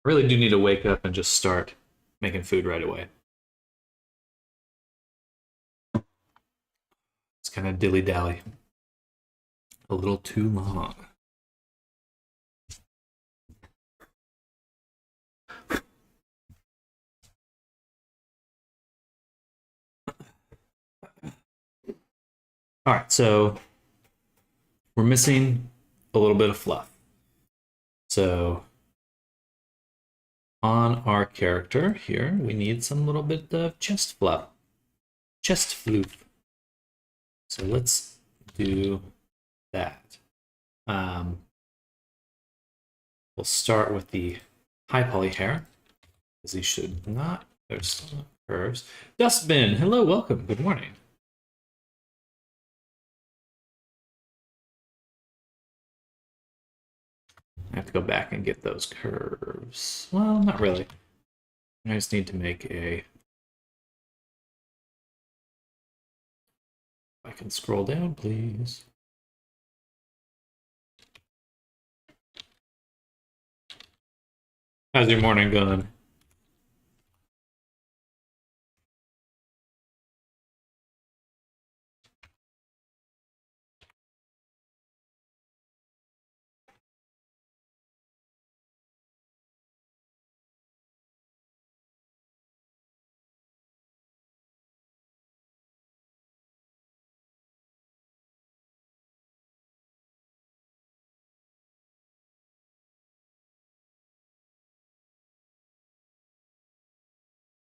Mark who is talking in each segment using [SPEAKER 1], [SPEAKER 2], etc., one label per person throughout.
[SPEAKER 1] I really do need to wake up and just start making food right away. It's kind of dilly dally. A little too long. All right, so we're missing a little bit of fluff. So on our character here, we need some little bit of chest fluff. Chest floof. So let's do that. We'll start with the high poly hair, because he should not. There's some curves. Dustbin, hello, welcome, good morning. I have to go back and get those curves. Well, not really. I just need to make a... I can scroll down, please. How's your morning going?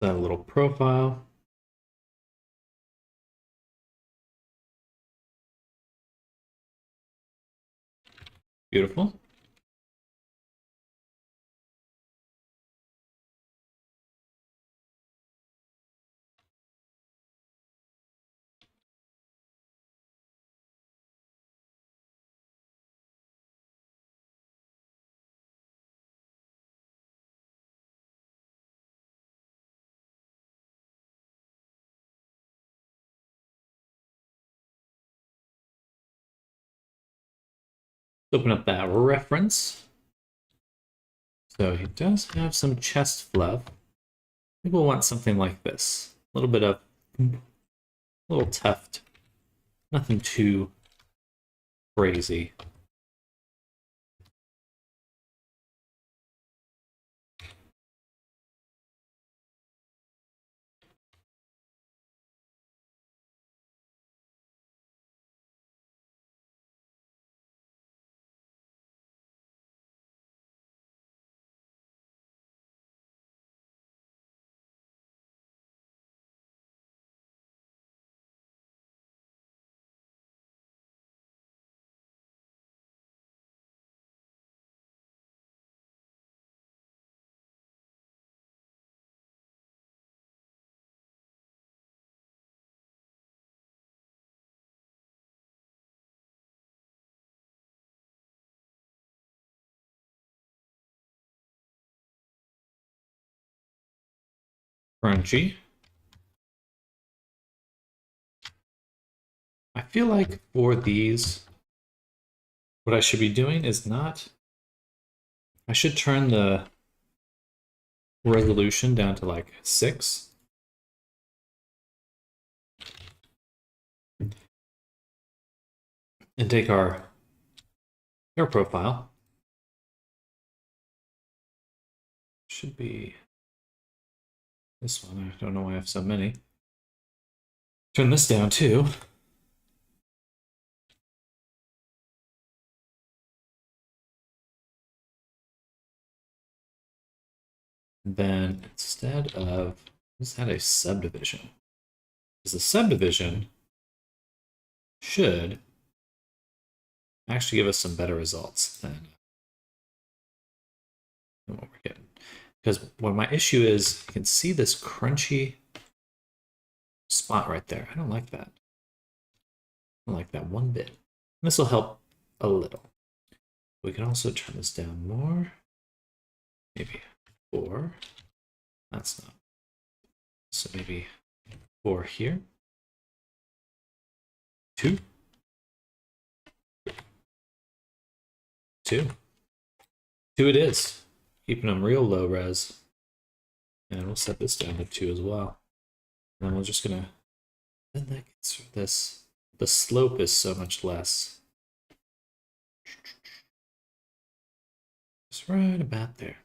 [SPEAKER 1] That little profile. Beautiful. Open up that reference. So he does have some chest fluff. I think we'll want something like this. A little bit of, a little tuft. Nothing too crazy. Crunchy. I feel like for these, what I should be doing is not... I should turn the resolution down to like 6. And take our hair profile. Should be this one. I don't know why I have so many. Turn this down too. Then instead of, let's add a subdivision. Because the subdivision should actually give us some better results than what we're getting. Because what my issue is, you can see this crunchy spot right there. I don't like that. I don't like that one bit. This will help a little. We can also turn this down more. Maybe 4. That's not. So maybe 4 here. 2. 2. 2 it is. keeping them real low res. And we'll set this down to 2 as well. And then we're just gonna, then that gets this, the slope is so much less. Just right about there.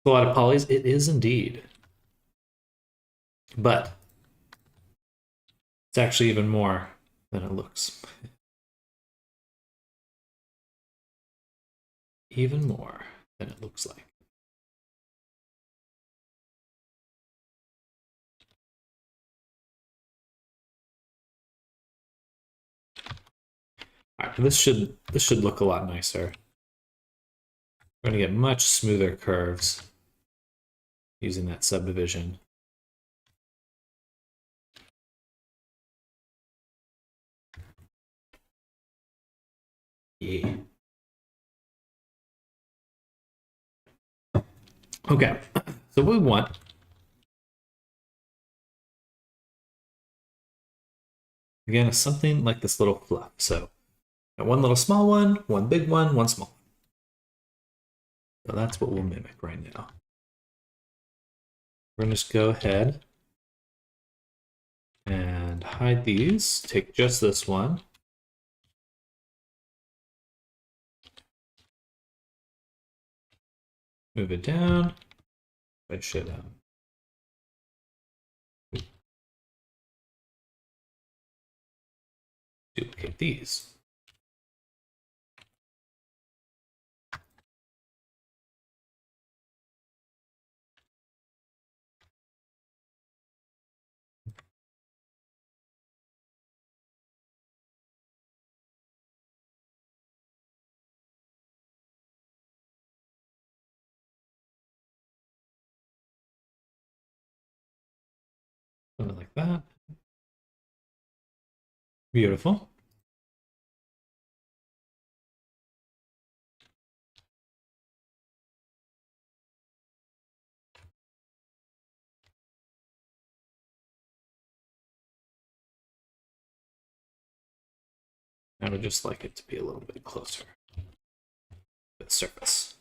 [SPEAKER 1] A lot of polys, it is indeed. But it's actually even more than it looks. Even more than it looks like. All right, this should look a lot nicer. We're going to get much smoother curves using that subdivision. Yeah. Okay, so what we want again is something like this little fluff. So one little small one, one big one small. So that's what we'll mimic right now. We're gonna just go ahead and hide these. Take just this one. Move it down. I should duplicate these. Something like that. Beautiful. I would just like it to be a little bit closer to the surface.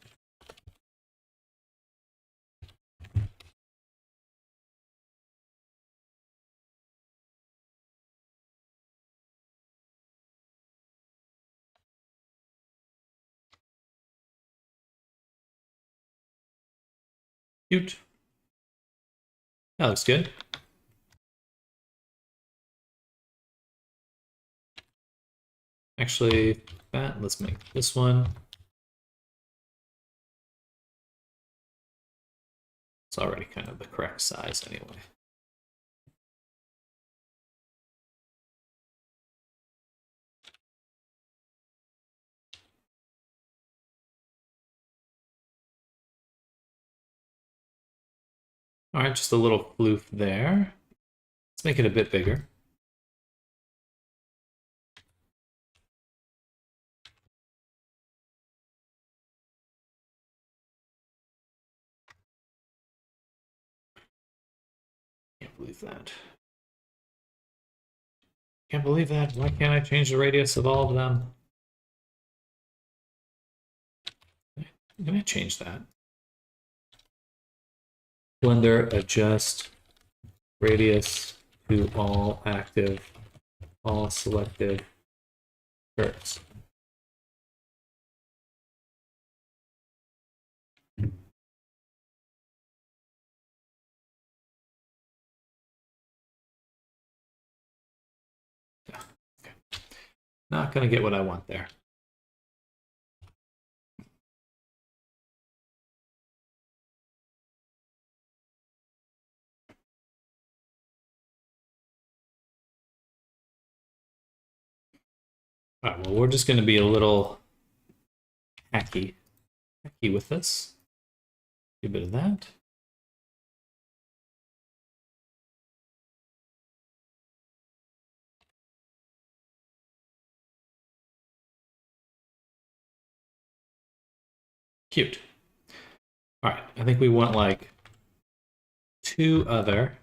[SPEAKER 1] Cute. That looks good. Actually, let's make this one. It's already kind of the correct size anyway. All right, just a little floof there. Let's make it a bit bigger. Can't believe that. Can't believe that. Why can't I change the radius of all of them? I'm gonna change that. Blender adjust radius to all active, all selected curves. Okay. Not gonna get what I want there. All right, well, we're just gonna be a little hacky with this. Do a bit of that. Cute. All right, I think we want like 2 other.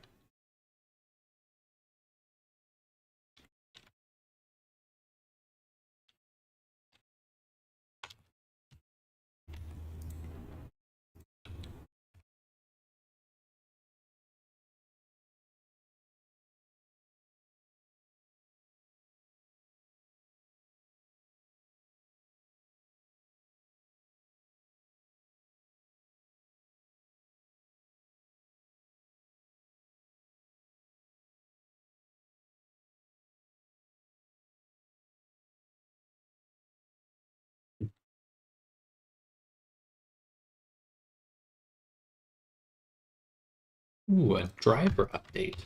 [SPEAKER 1] Ooh, a driver update.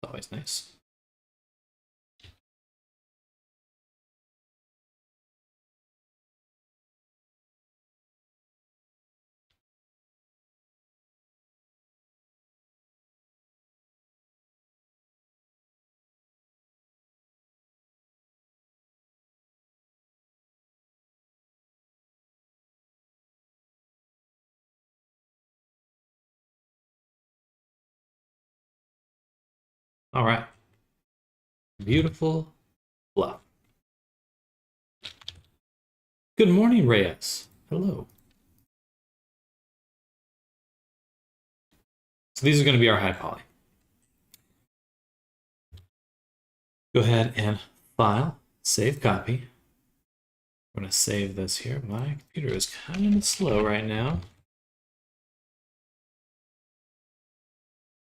[SPEAKER 1] Always nice. All right. Beautiful fluff. Good morning, Reyes. Hello. So these are going to be our high poly. Go ahead and file, save copy. I'm going to save this here. My computer is kind of slow right now.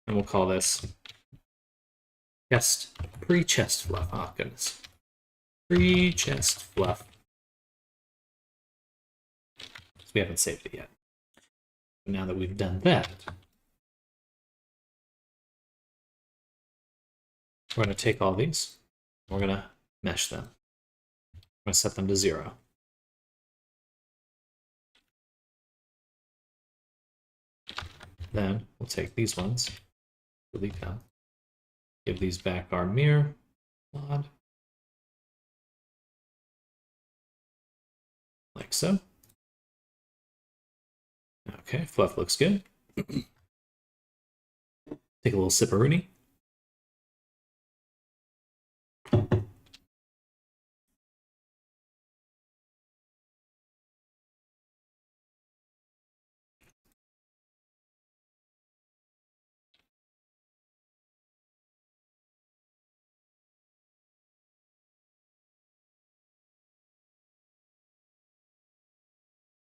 [SPEAKER 1] And we'll call this chest, pre-chest fluff. Oh, goodness. Pre-chest fluff. So we haven't saved it yet. But now that we've done that, we're going to take all these. We're going to mesh them. I'm going to set them to 0. Then we'll take these ones, delete them, give these back our mirror mod, like so. Okay, fluff looks good. Take a little sipperoonie.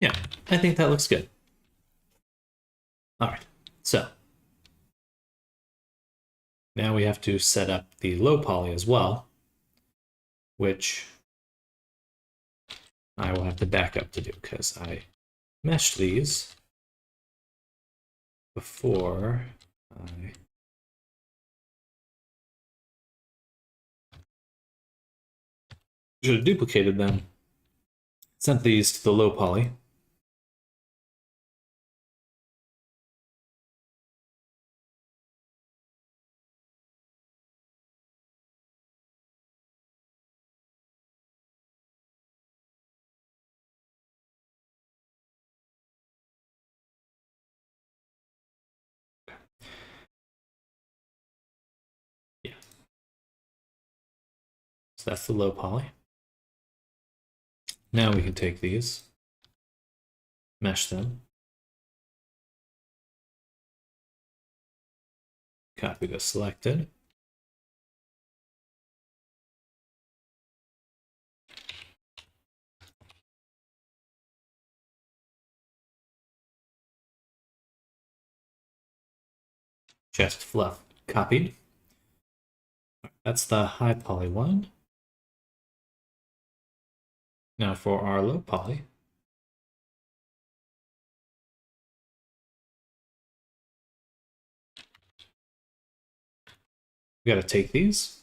[SPEAKER 1] Yeah, I think that looks good. All right, so now we have to set up the low poly as well, which I will have to back up to do because I meshed these before I should have duplicated them. Sent these to the low poly. Yeah. So that's the low poly. Now we can take these, mesh them, copy the selected, chest fluff copied. That's the high poly one. Now for our low poly, we got to take these,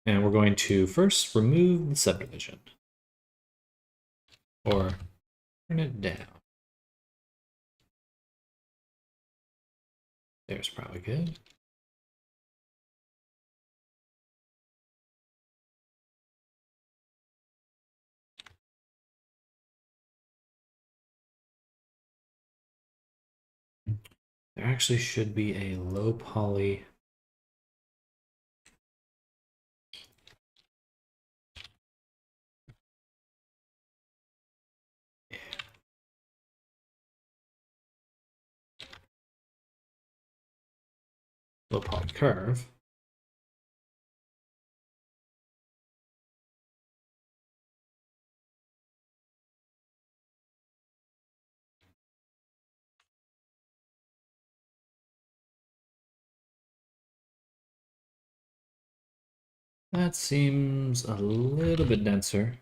[SPEAKER 1] and we're going to first remove the subdivision, or turn it down. There's probably good. There actually should be a low poly. Low poly curve. That seems a little bit denser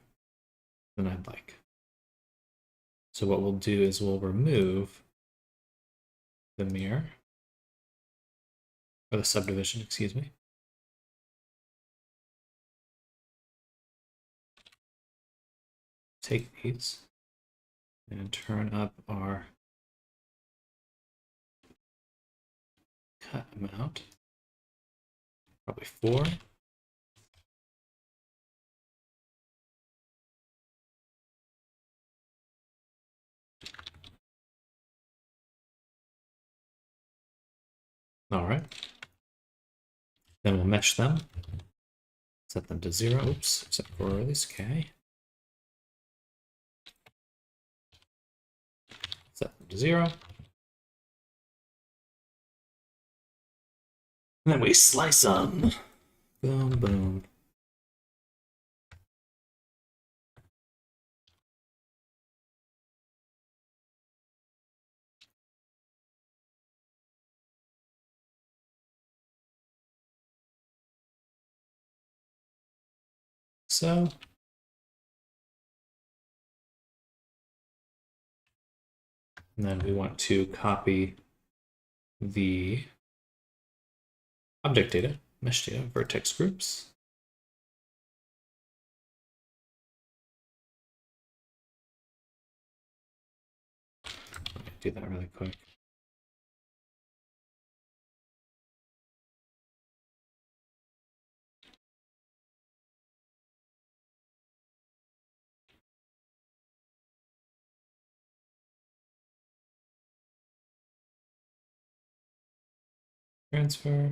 [SPEAKER 1] than I'd like. So what we'll do is we'll remove the mirror, or the subdivision, excuse me. Take these and turn up our cut amount, probably 4. All right. Then we'll mesh them. Set them to 0. Oops, except for release. Okay. Set them to 0. And then we slice them. Boom, boom. So. And then we want to copy the object data, mesh data, vertex groups. Let me do that really quick. Transfer.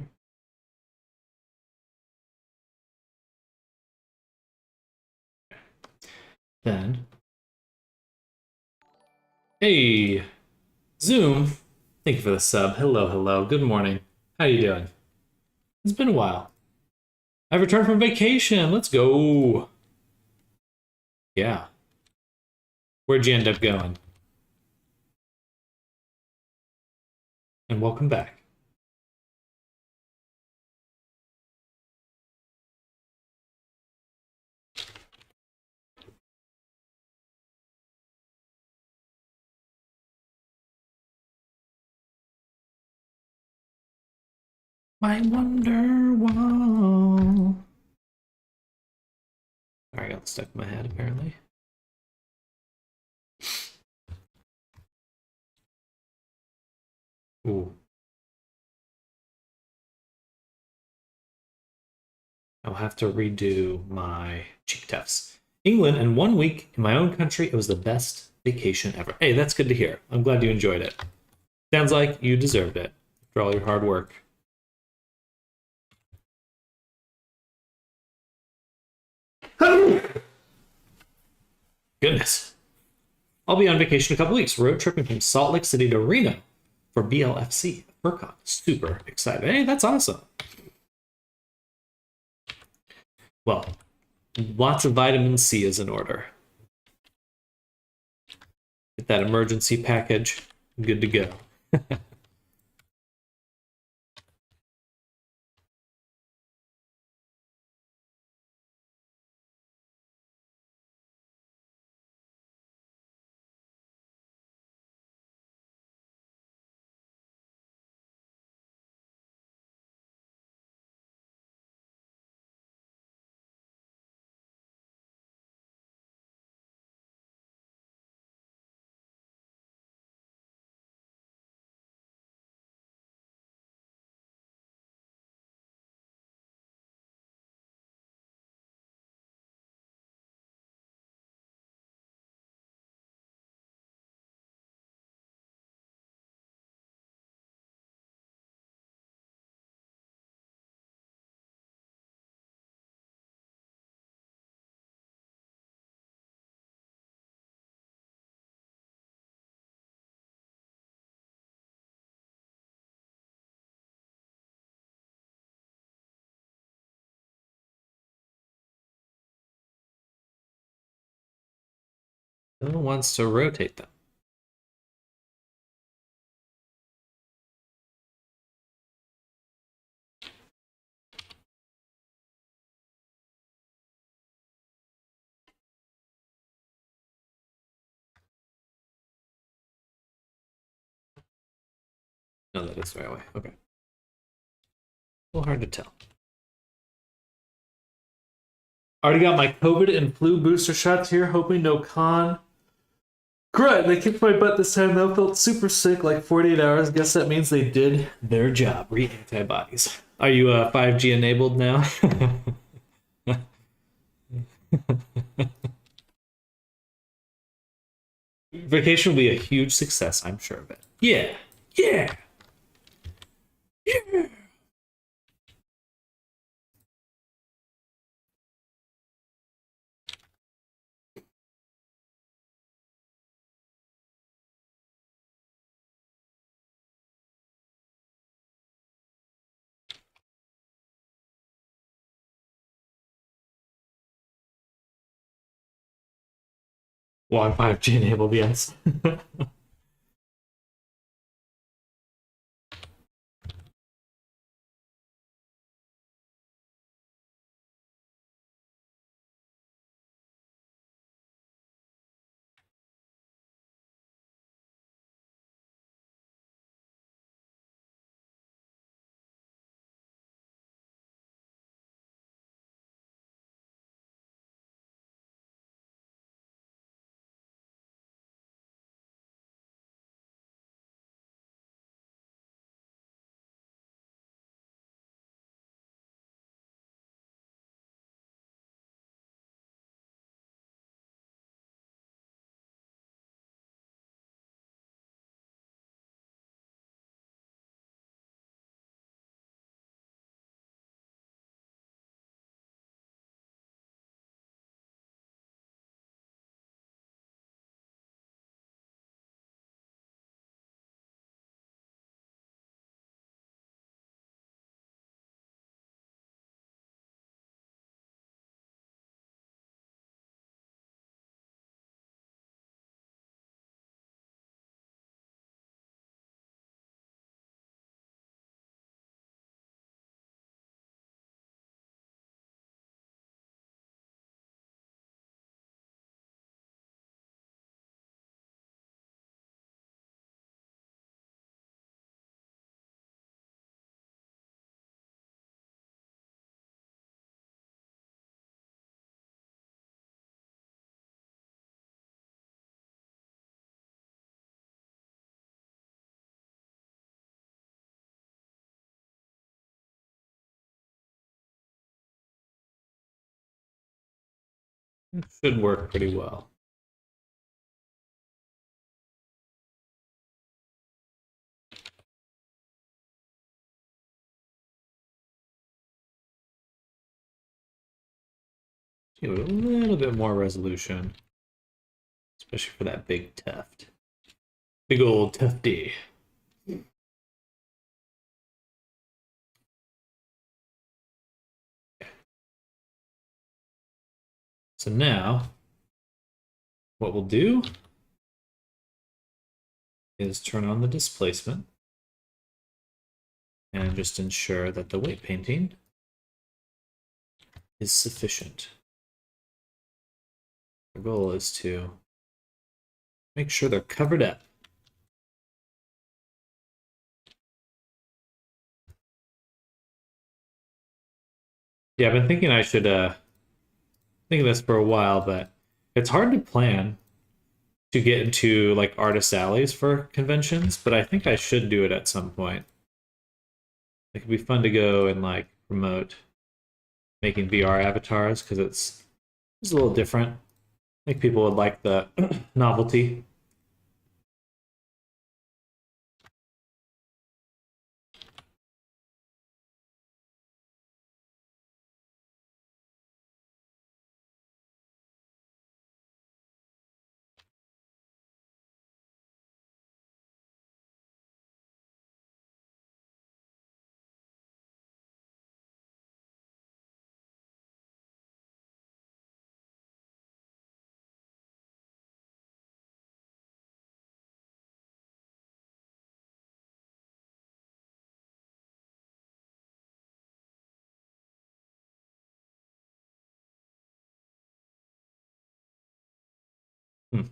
[SPEAKER 1] Then, hey, Zoom. Thank you for the sub. Hello, hello. Good morning. How you doing? It's been a while. I've returned from vacation. Let's go. Yeah. Where'd you end up going? And welcome back. My wonder wall. Sorry, I got stuck in my head apparently. Ooh. I'll have to redo my cheek tufts. England, in 1 week in my own country, it was the best vacation ever. Hey, that's good to hear. I'm glad you enjoyed it. Sounds like you deserved it for all your hard work. Goodness. I'll be on vacation in a couple weeks, road tripping from Salt Lake City to Reno for BLFC. FurCon. Super excited. Hey, that's awesome. Well, lots of vitamin C is in order. Get that emergency package. Good to go. Who wants to rotate them? No, that is the right way. Okay. A little hard to tell. Already got my COVID and flu booster shots here, hoping no con. Great, they kicked my butt this time though. Felt super sick, like 48 hours. Guess that means they did their job. Read antibodies. Are you 5G enabled now? Vacation will be a huge success, I'm sure of it. Yeah. Yeah. Yeah. Well, I'm 5G enabled, yes. Should work pretty well. Give it a little bit more resolution, especially for that big tuft. Big old tufty. So now, what we'll do is turn on the displacement and just ensure that the weight painting is sufficient. The goal is to make sure they're covered up. Yeah, I've been thinking I should think of this for a while, but it's hard to plan to get into like artist alleys for conventions, but I think I should do it at some point. It could be fun to go and like promote making VR avatars because it's a little different. I think people would like the novelty.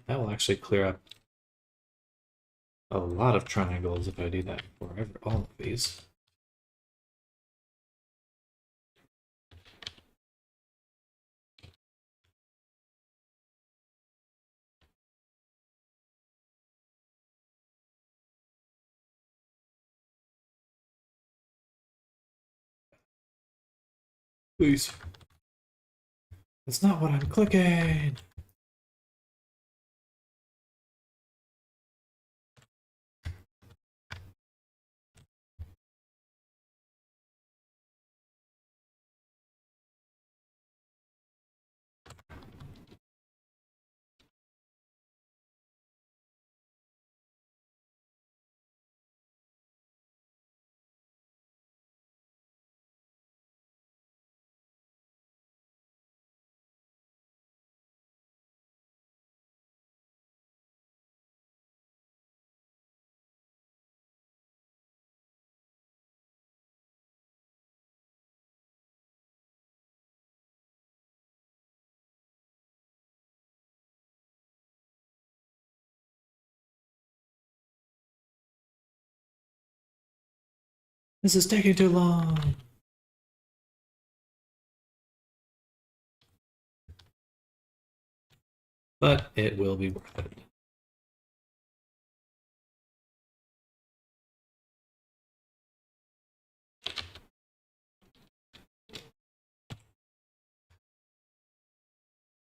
[SPEAKER 1] That will actually clear up a lot of triangles if I do that for all of these. Please. That's not what I'm clicking. This is taking too long. But it will be worth it.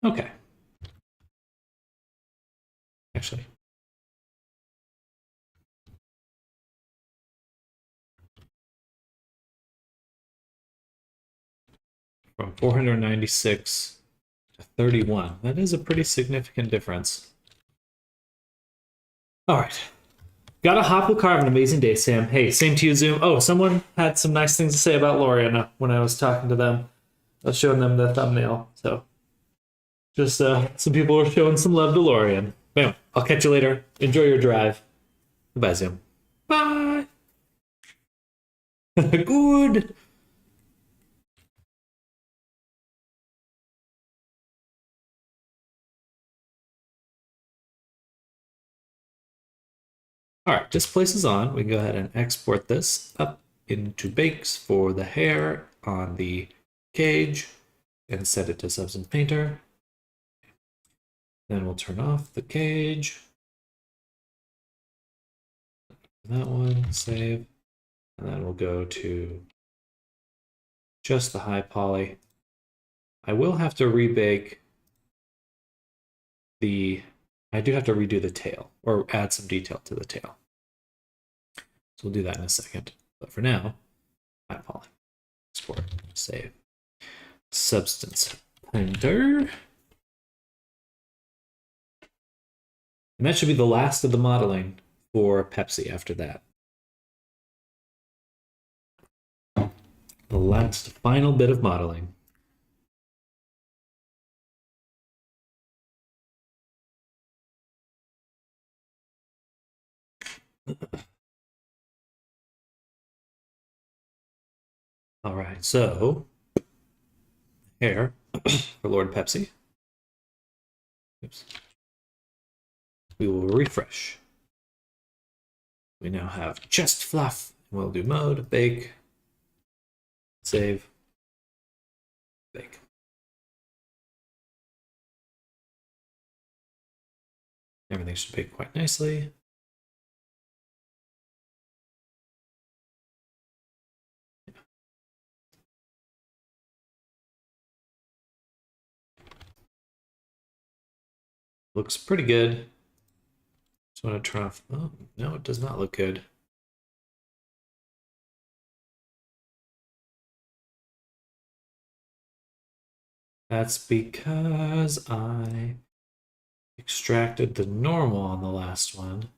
[SPEAKER 1] Okay. Actually. From 496 to 31. That is a pretty significant difference. All right. Gotta hop will carve an amazing day, Sam. Hey, same to you, Zoom. Oh, someone had some nice things to say about Lorian when I was talking to them. I was showing them the thumbnail. So just some people were showing some love to Lorian. Anyway, I'll catch you later. Enjoy your drive. Goodbye, Zoom. Bye. Good. All right, Displace is on. We can go ahead and export this up into bakes for the hair on the cage and set it to Substance Painter. Then we'll turn off the cage. That one, save. And then we'll go to just the high poly. I will have to rebake I do have to redo the tail or add some detail to the tail. So we'll do that in a second. But for now, high poly. Export, save. Substance Painter. And that should be the last of the modeling for Pepsi after that. The last final bit of modeling. All right, so hair for Lord Pepsi. Oops. We will refresh. We now have chest fluff. We'll do mode, bake, save, bake. Everything should bake quite nicely. Looks pretty good. Just want to turn off. Oh, no, it does not look good. That's because I extracted the normal on the last one.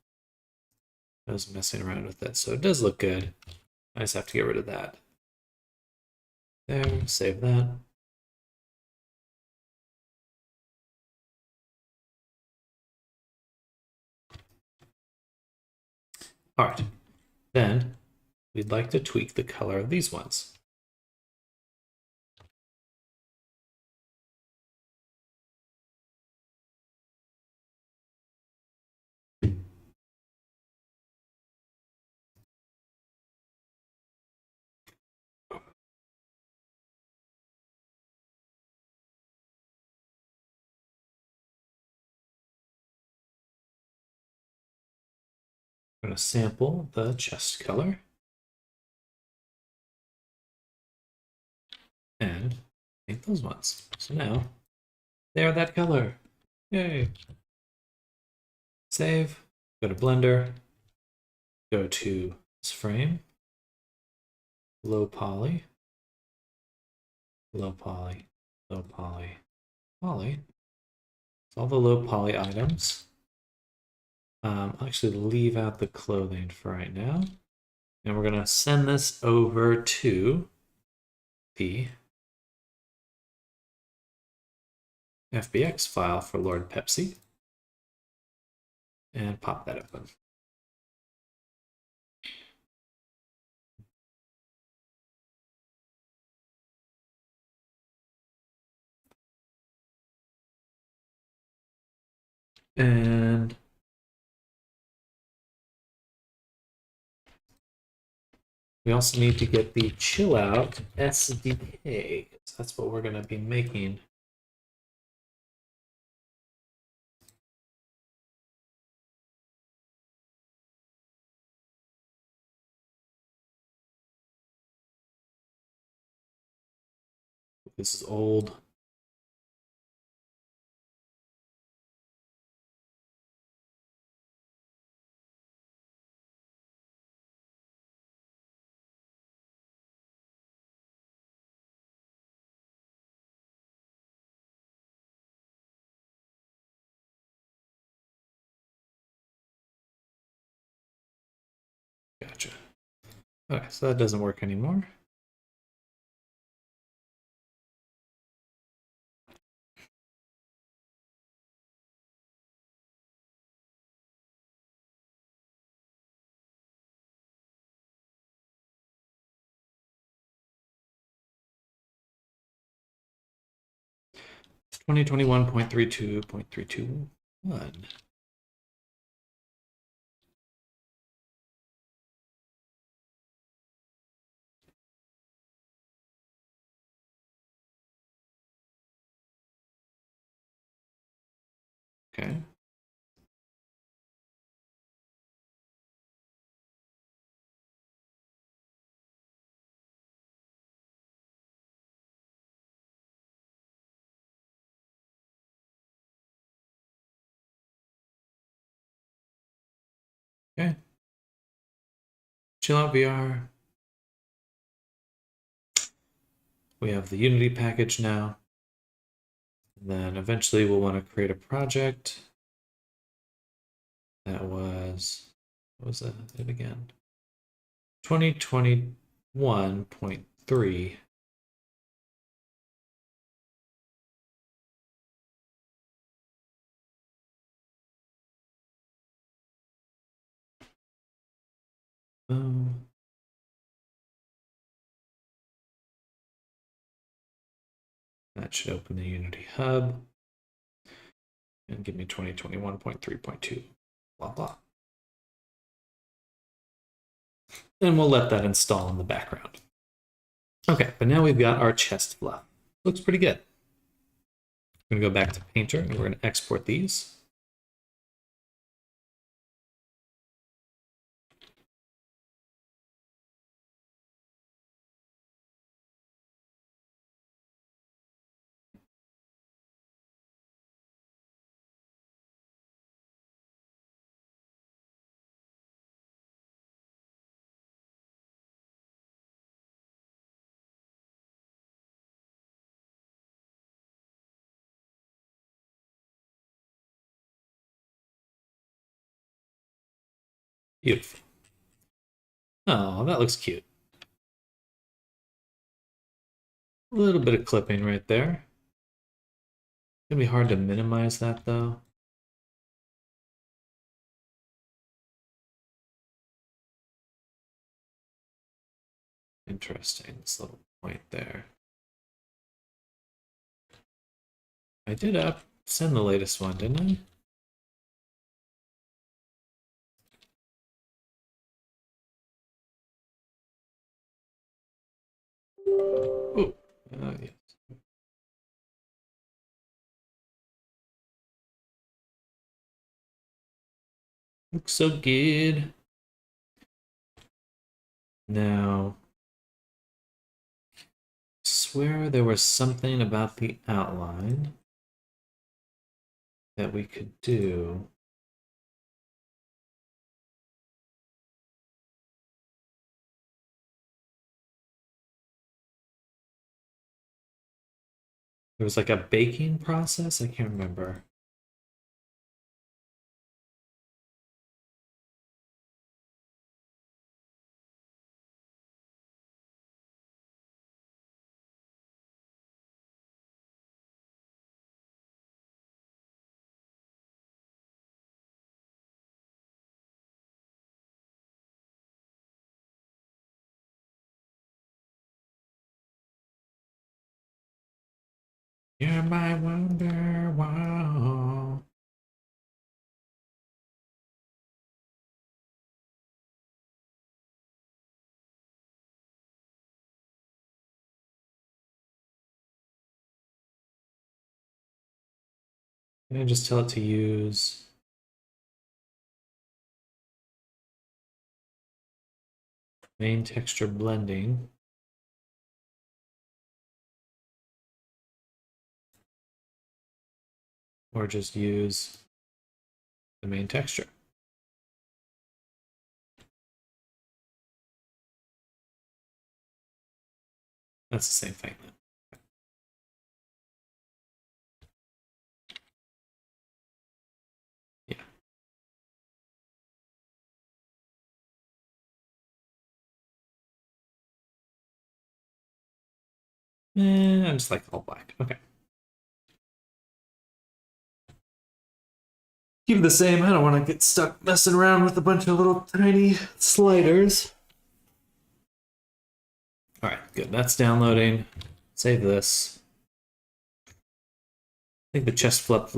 [SPEAKER 1] I was messing around with it, so it does look good. I just have to get rid of that. There, save that. All right, then we'd like to tweak the color of these ones. to sample the chest color and make those ones. So now they are that color. Yay. Save, go to Blender, go to this frame, low poly, low poly, low poly, poly. So all the low poly items. I'll actually leave out the clothing for right now. And we're going to send this over to the FBX file for Lord Pepsi and pop that open. And we also need to get the Chill Out SDK. That's what we're going to be making. This is old. Gotcha. Okay, so that doesn't work anymore. It's 2021.32.321. Okay. Okay. Chill Out VR. We have the Unity package now. And then eventually we'll want to create a project. That was, what was that it again? 2021.3. That should open the Unity Hub and give me 2021.3.2, blah, blah. And we'll let that install in the background. Okay, but now we've got our chest fluff. Looks pretty good. I'm gonna go back to Painter and we're gonna export these. Beautiful. Oh, that looks cute. A little bit of clipping right there. It's gonna be hard to minimize that though. Interesting, this little point there. I did send the latest one, didn't I? Oh, yes. Looks so good. Now, I swear there was something about the outline that we could do. There was like a baking process? I can't remember. You're my wonder wall. Can I just tell it to use main texture blending? Or just use the main texture? That's the same thing then. Yeah. I just like all black. Okay. Keep it the same. I don't want to get stuck messing around with a bunch of little tiny sliders. All right, good. That's downloading. Save this. I think the chest fluff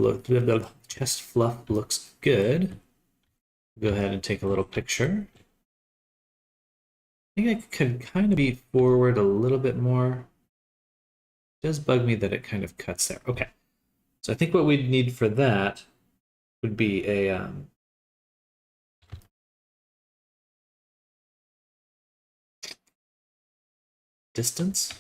[SPEAKER 1] looks good. Go ahead and take a little picture. I think I could kind of be forward a little bit more. It does bug me that it kind of cuts there. Okay. So I think what we'd need for that would be a distance.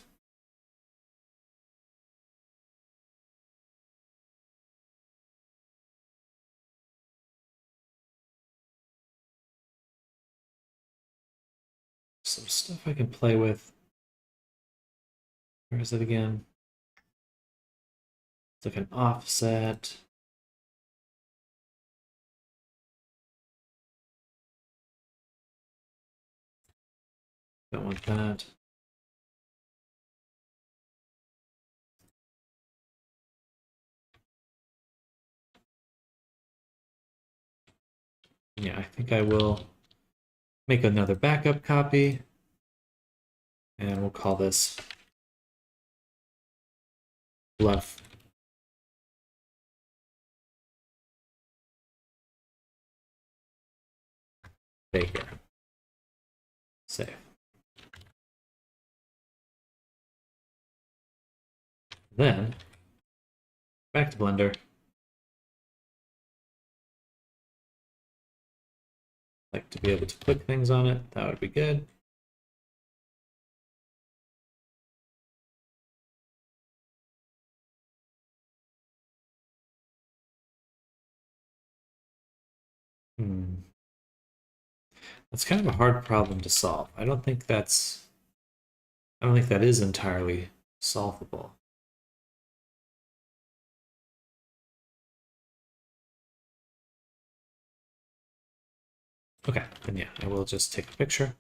[SPEAKER 1] Some stuff I can play with. Where is it again? It's like an offset. Don't want that. Yeah, I think I will make another backup copy. And we'll call this Bluff Baker. Save. Then, back to Blender. Like to be able to click things on it. That would be good. That's kind of a hard problem to solve. I don't think that is entirely solvable. Okay, then yeah, I will just take a picture.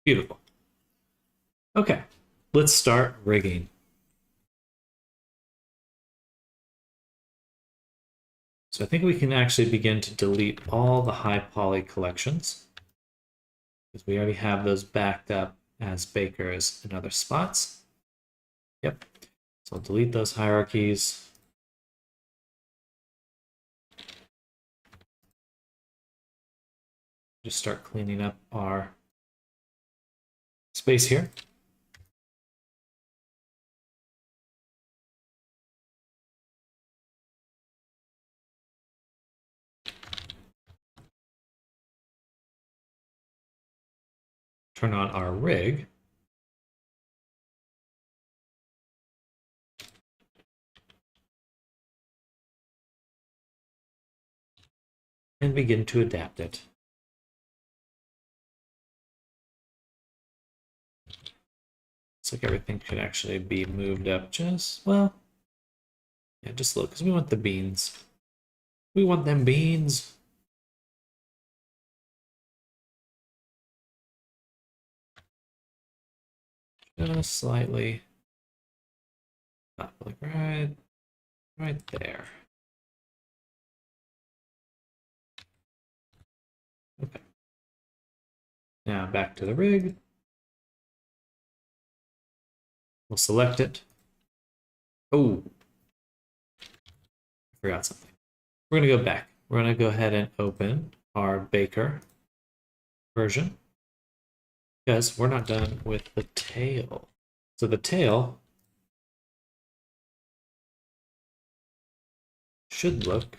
[SPEAKER 1] Beautiful. Okay, let's start rigging. So I think we can actually begin to delete all the high poly collections, because we already have those backed up as bakers in other spots. Yep. So I'll delete those hierarchies. Just start cleaning up our space here. Turn on our rig. And begin to adapt it. Looks like everything should actually be moved up just, well, yeah, just look, because we want the beans. We want them beans. Just slightly. Not like right there. Okay. Now back to the rig. We'll select it. Oh, I forgot something. We're going to go back. We're going to go ahead and open our Baker version, because we're not done with the tail. So the tail should look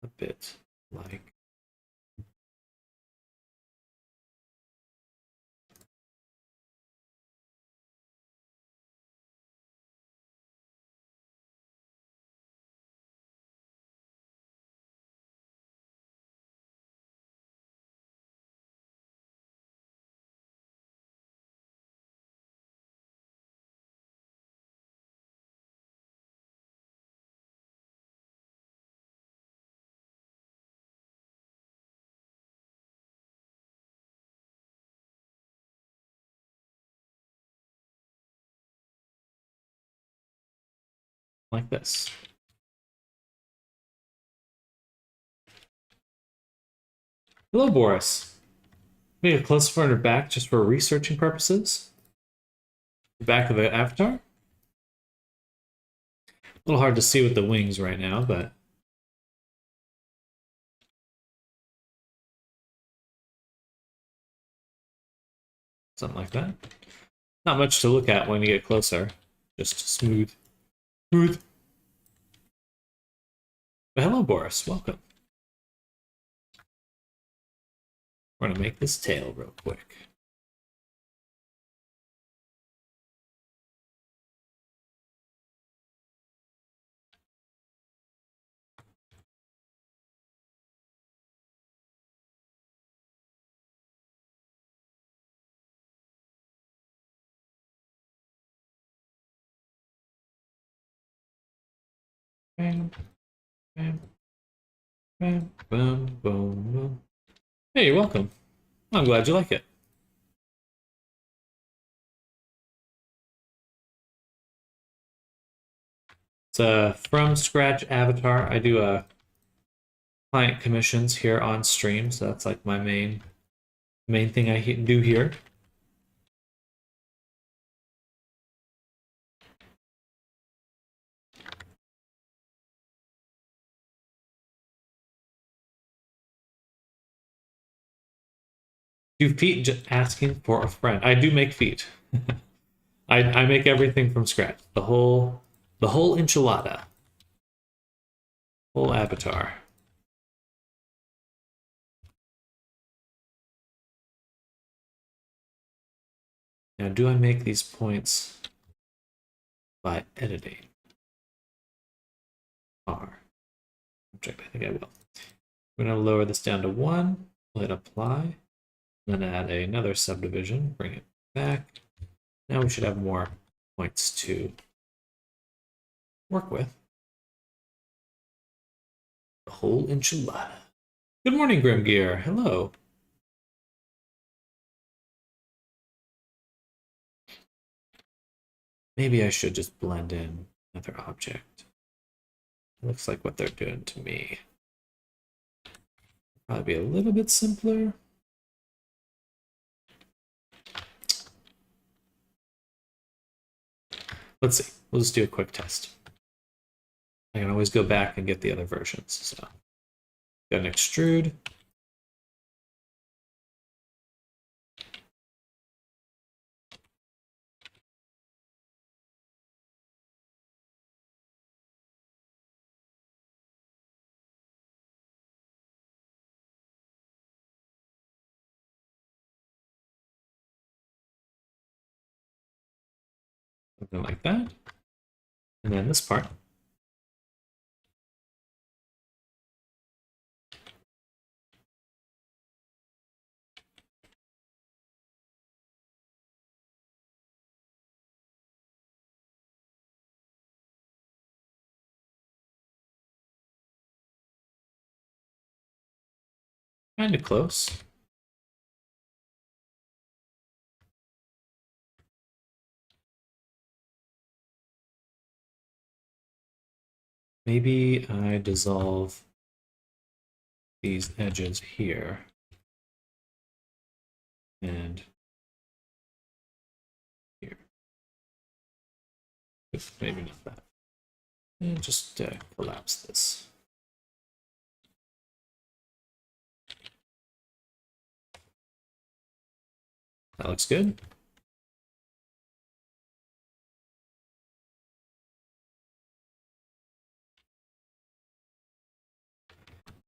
[SPEAKER 1] a bit like this. Hello, Boris. Make a close front or back just for researching purposes. The back of the avatar. A little hard to see with the wings right now, but something like that. Not much to look at when you get closer. Just smooth. Smooth. But hello, Boris. Welcome. We're gonna make this tail real quick. Bam, bam, bam, boom, boom, boom. Hey, you're welcome. I'm glad you like it. It's a from scratch avatar. I do client commissions here on stream, so that's like my main thing I do here. Do feet asking for a friend. I do make feet. I make everything from scratch. The whole enchilada. Whole avatar. Now, do I make these points by editing? R. Object, I think I will. We're going to lower this down to 1. We'll hit apply. Then add another subdivision. Bring it back. Now we should have more points to work with. The whole enchilada. Good morning, Grim Gear. Hello. Maybe I should just blend in another object. looks like what they're doing to me. Probably be a little bit simpler. Let's see. We'll just do a quick test. I can always go back and get the other versions. So, got an extrude. Something like that. And then this part. Kind of close. Maybe I dissolve these edges here. And here. Maybe not that. And just collapse this. That looks good.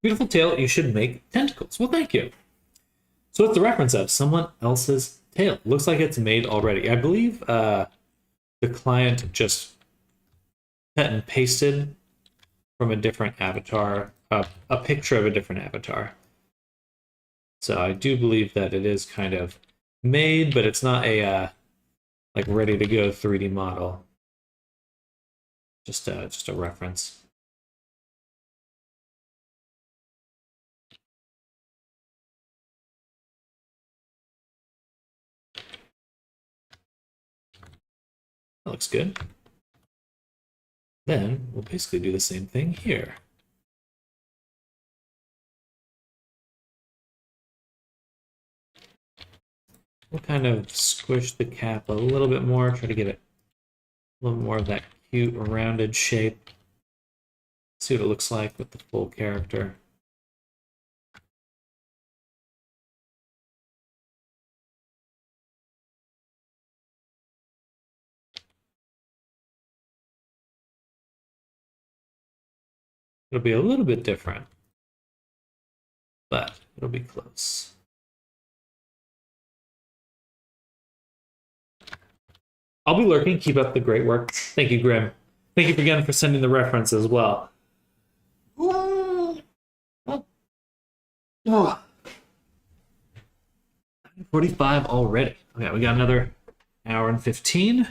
[SPEAKER 1] Beautiful tail, you should make tentacles. Well, thank you. So what's the reference of? Someone else's tail. Looks like it's made already. I believe the client just cut and pasted from a different avatar, a picture of a different avatar. So I do believe that it is kind of made, but it's not a like ready to go 3D model. Just a reference. That looks good. Then we'll basically do the same thing here. We'll kind of squish the cap a little bit more, try to get it a little more of that cute rounded shape. See what it looks like with the full character. It'll be a little bit different, but it'll be close. I'll be lurking. Keep up the great work. Thank you, Grim. Thank you again for sending the reference as well. 45 already. Okay, we got another hour and 15.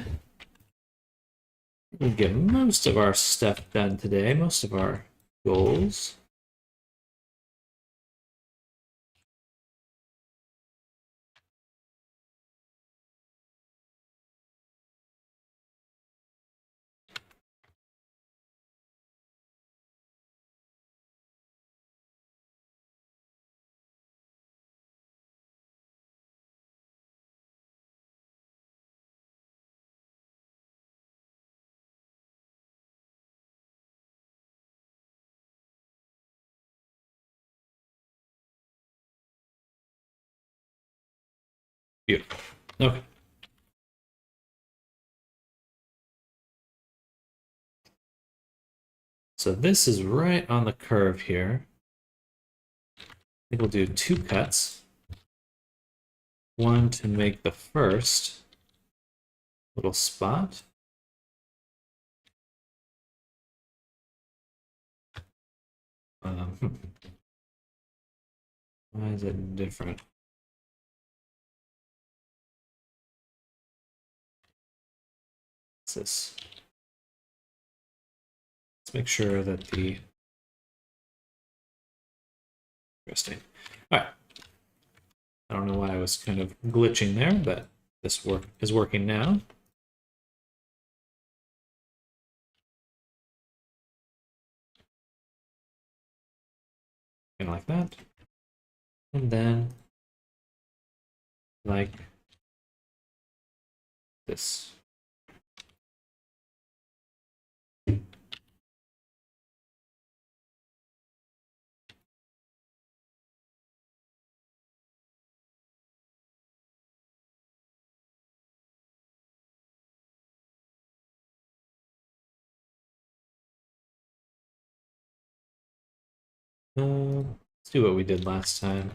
[SPEAKER 1] We get most of our stuff done today, most of our goals. Beautiful. Okay. So this is right on the curve here. I think we'll do 2 cuts. One to make the first little spot. Why is it different? What's this? Let's make sure that the... Interesting. All right. I don't know why I was kind of glitching there, but this is working now. A like that. And then like this. Let's do what we did last time.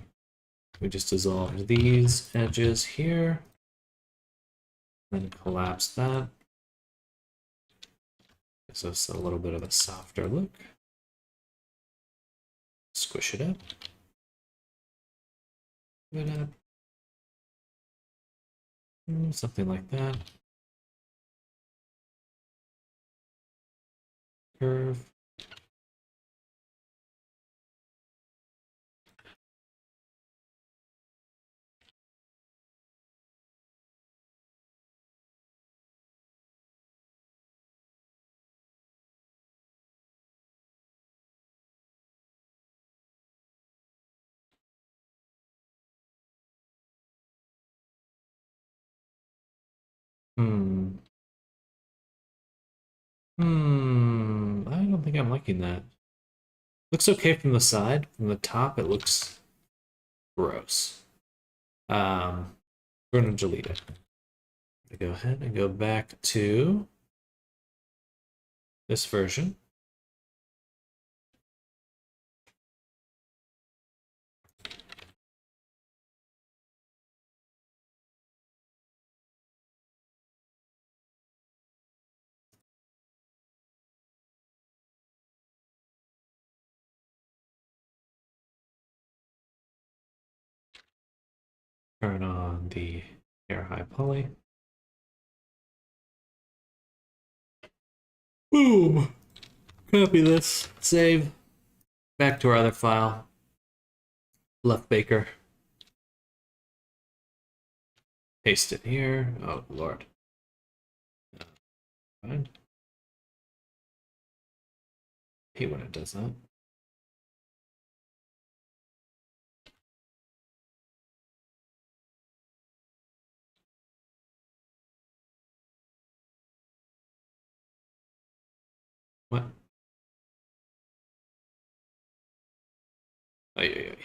[SPEAKER 1] We just dissolved these edges here, then collapse that. Gives us a little bit of a softer look. Squish it up. It up. Something like that. Curve. Hmm. I don't think I'm liking that. Looks okay from the side. From the top, it looks gross. We're gonna delete it. Go ahead and go back to this version. Turn on the air high poly. Boom! Copy this. Save. Back to our other file. Left Baker. Paste it here. Oh, Lord. Fine. Hate when it does that. What? Ay, ay, ay.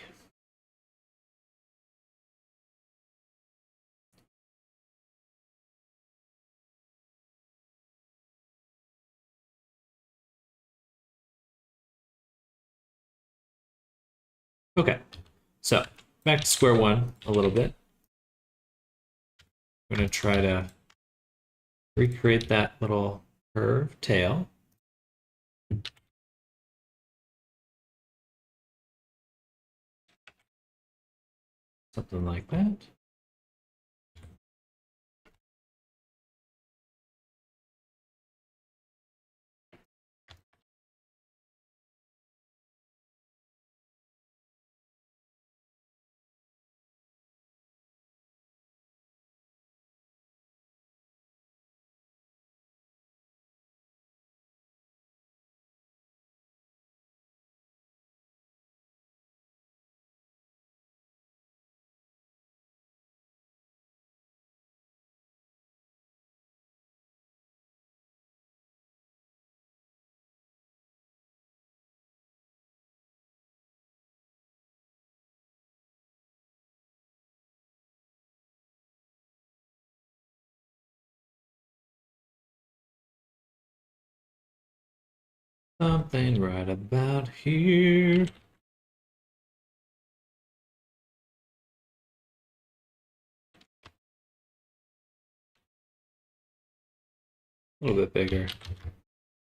[SPEAKER 1] Okay, so back to square one a little bit. I'm going to try to recreate that little curved tail. Something like that. Something right about here. A little bit bigger.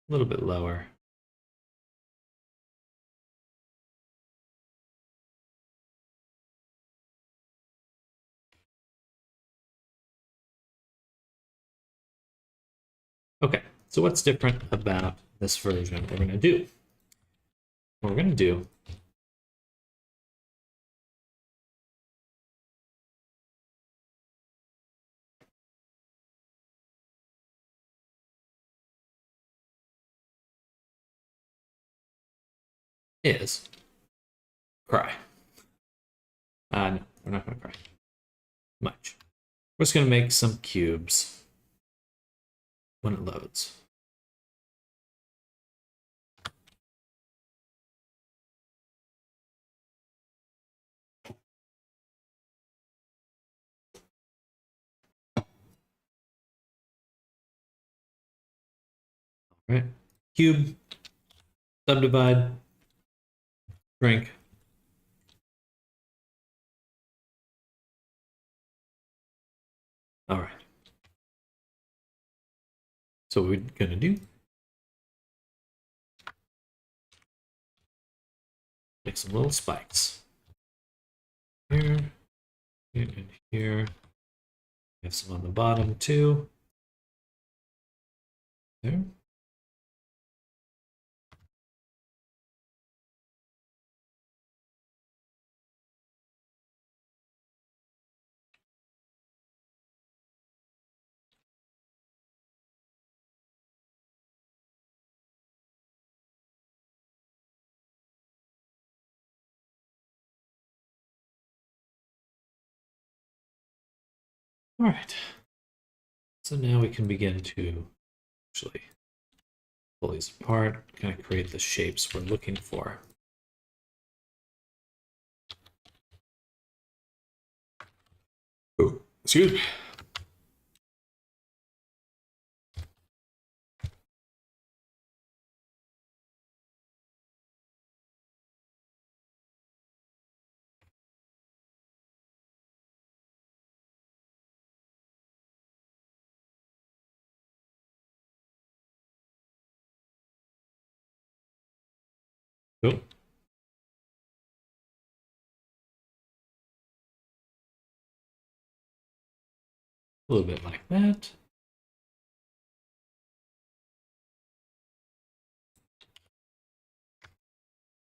[SPEAKER 1] A little bit lower. Okay, so what's different about this version? What we're gonna do is cry. No, we're not going to cry much. We're just going to make some cubes when it loads. All right, cube, subdivide, shrink. All right. So what we're going to do, make some little spikes. Here, and here. We have some on the bottom too. There. All right. So now we can begin to actually pull these apart, kind of create the shapes we're looking for. Oh, excuse me. Oh. A little bit like that.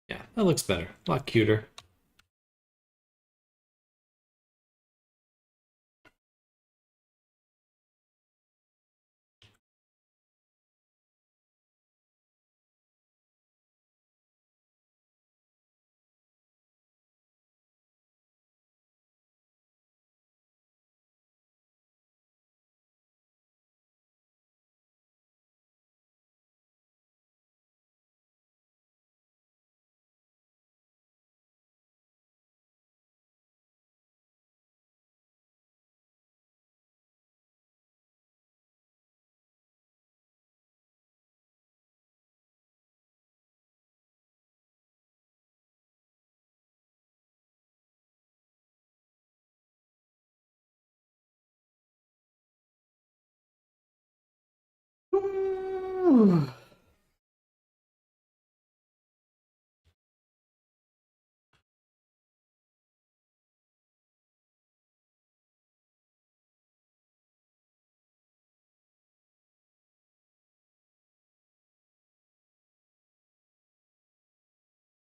[SPEAKER 1] Yeah, that looks better. A lot cuter.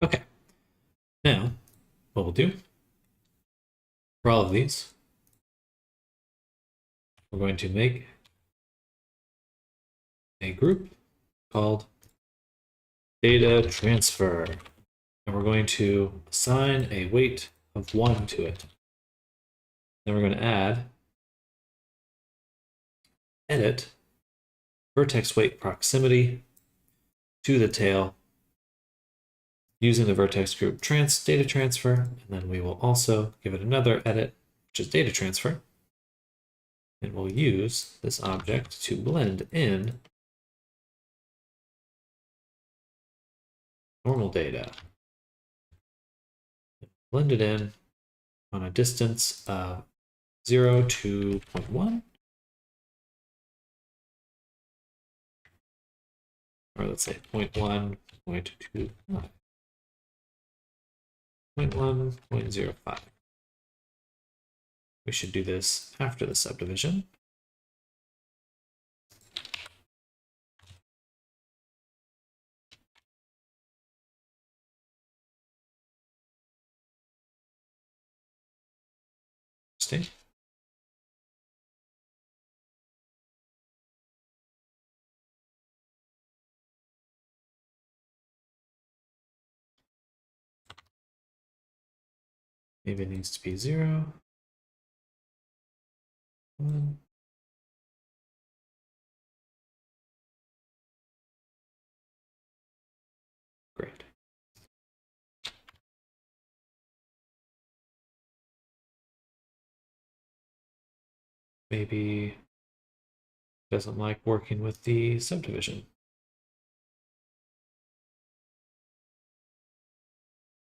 [SPEAKER 1] Okay. Now, what we'll do for all of these, we're going to make a group called data transfer. And we're going to assign a weight of 1 to it. Then we're going to add edit vertex weight proximity to the tail using the vertex group data transfer. And then we will also give it another edit, which is data transfer. And we'll use this object to blend in normal data. Blend it in on a distance of 0 to 0.1. Or let's say 0.1, 0.25. 0.1, 0.05. We should do this after the subdivision. Stay. Maybe it needs to be 0, 1. Great. Maybe doesn't like working with the subdivision.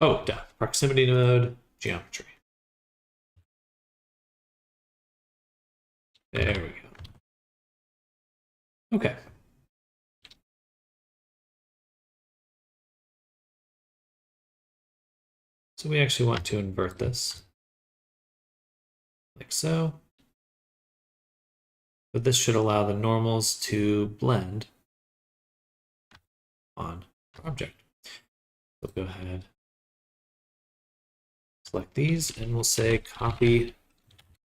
[SPEAKER 1] Oh, duh. Proximity node, geometry. There we go. Okay. So we actually want to invert this, like so. But this should allow the normals to blend on our object. So go ahead, select these, and we'll say copy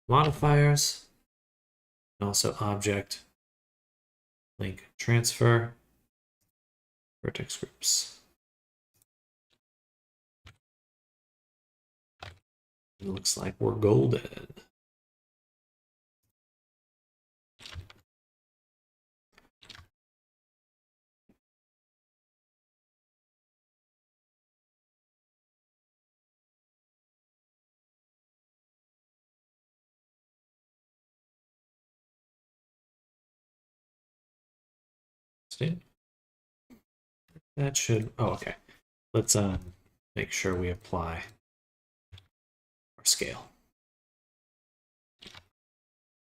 [SPEAKER 1] modifiers, and also object, link transfer, vertex groups. It looks like we're golden. See? That should, oh, okay. Let's make sure we apply our scale.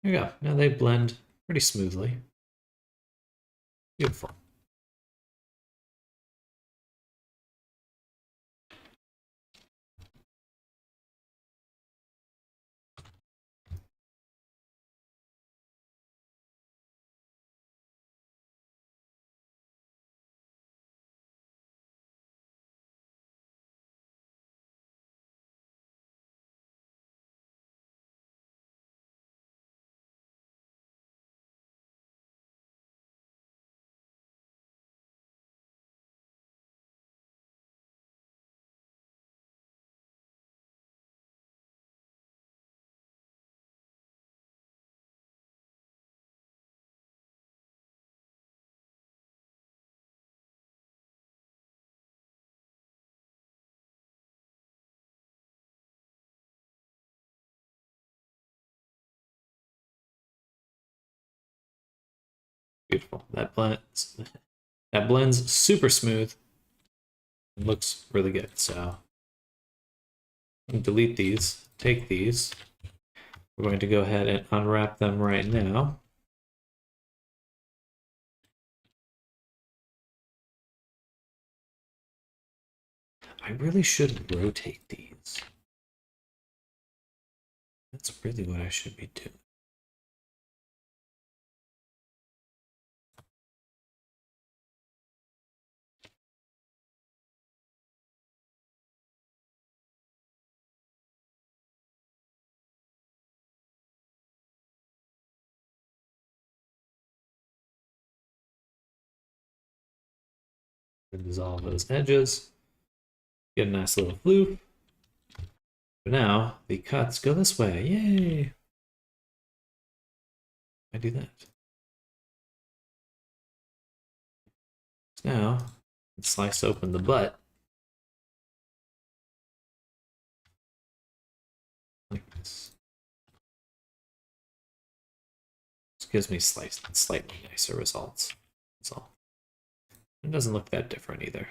[SPEAKER 1] There you go. Now they blend pretty smoothly. Beautiful. Beautiful. That blends super smooth. It looks really good. So delete these, take these. We're going to go ahead and unwrap them right now. I really should rotate these. That's really what I should be doing. Dissolve those edges. Get a nice little floof. But now the cuts go this way. Yay! I do that. So now slice open the butt. Like this. This gives me slightly nicer results. That's all. It doesn't look that different either.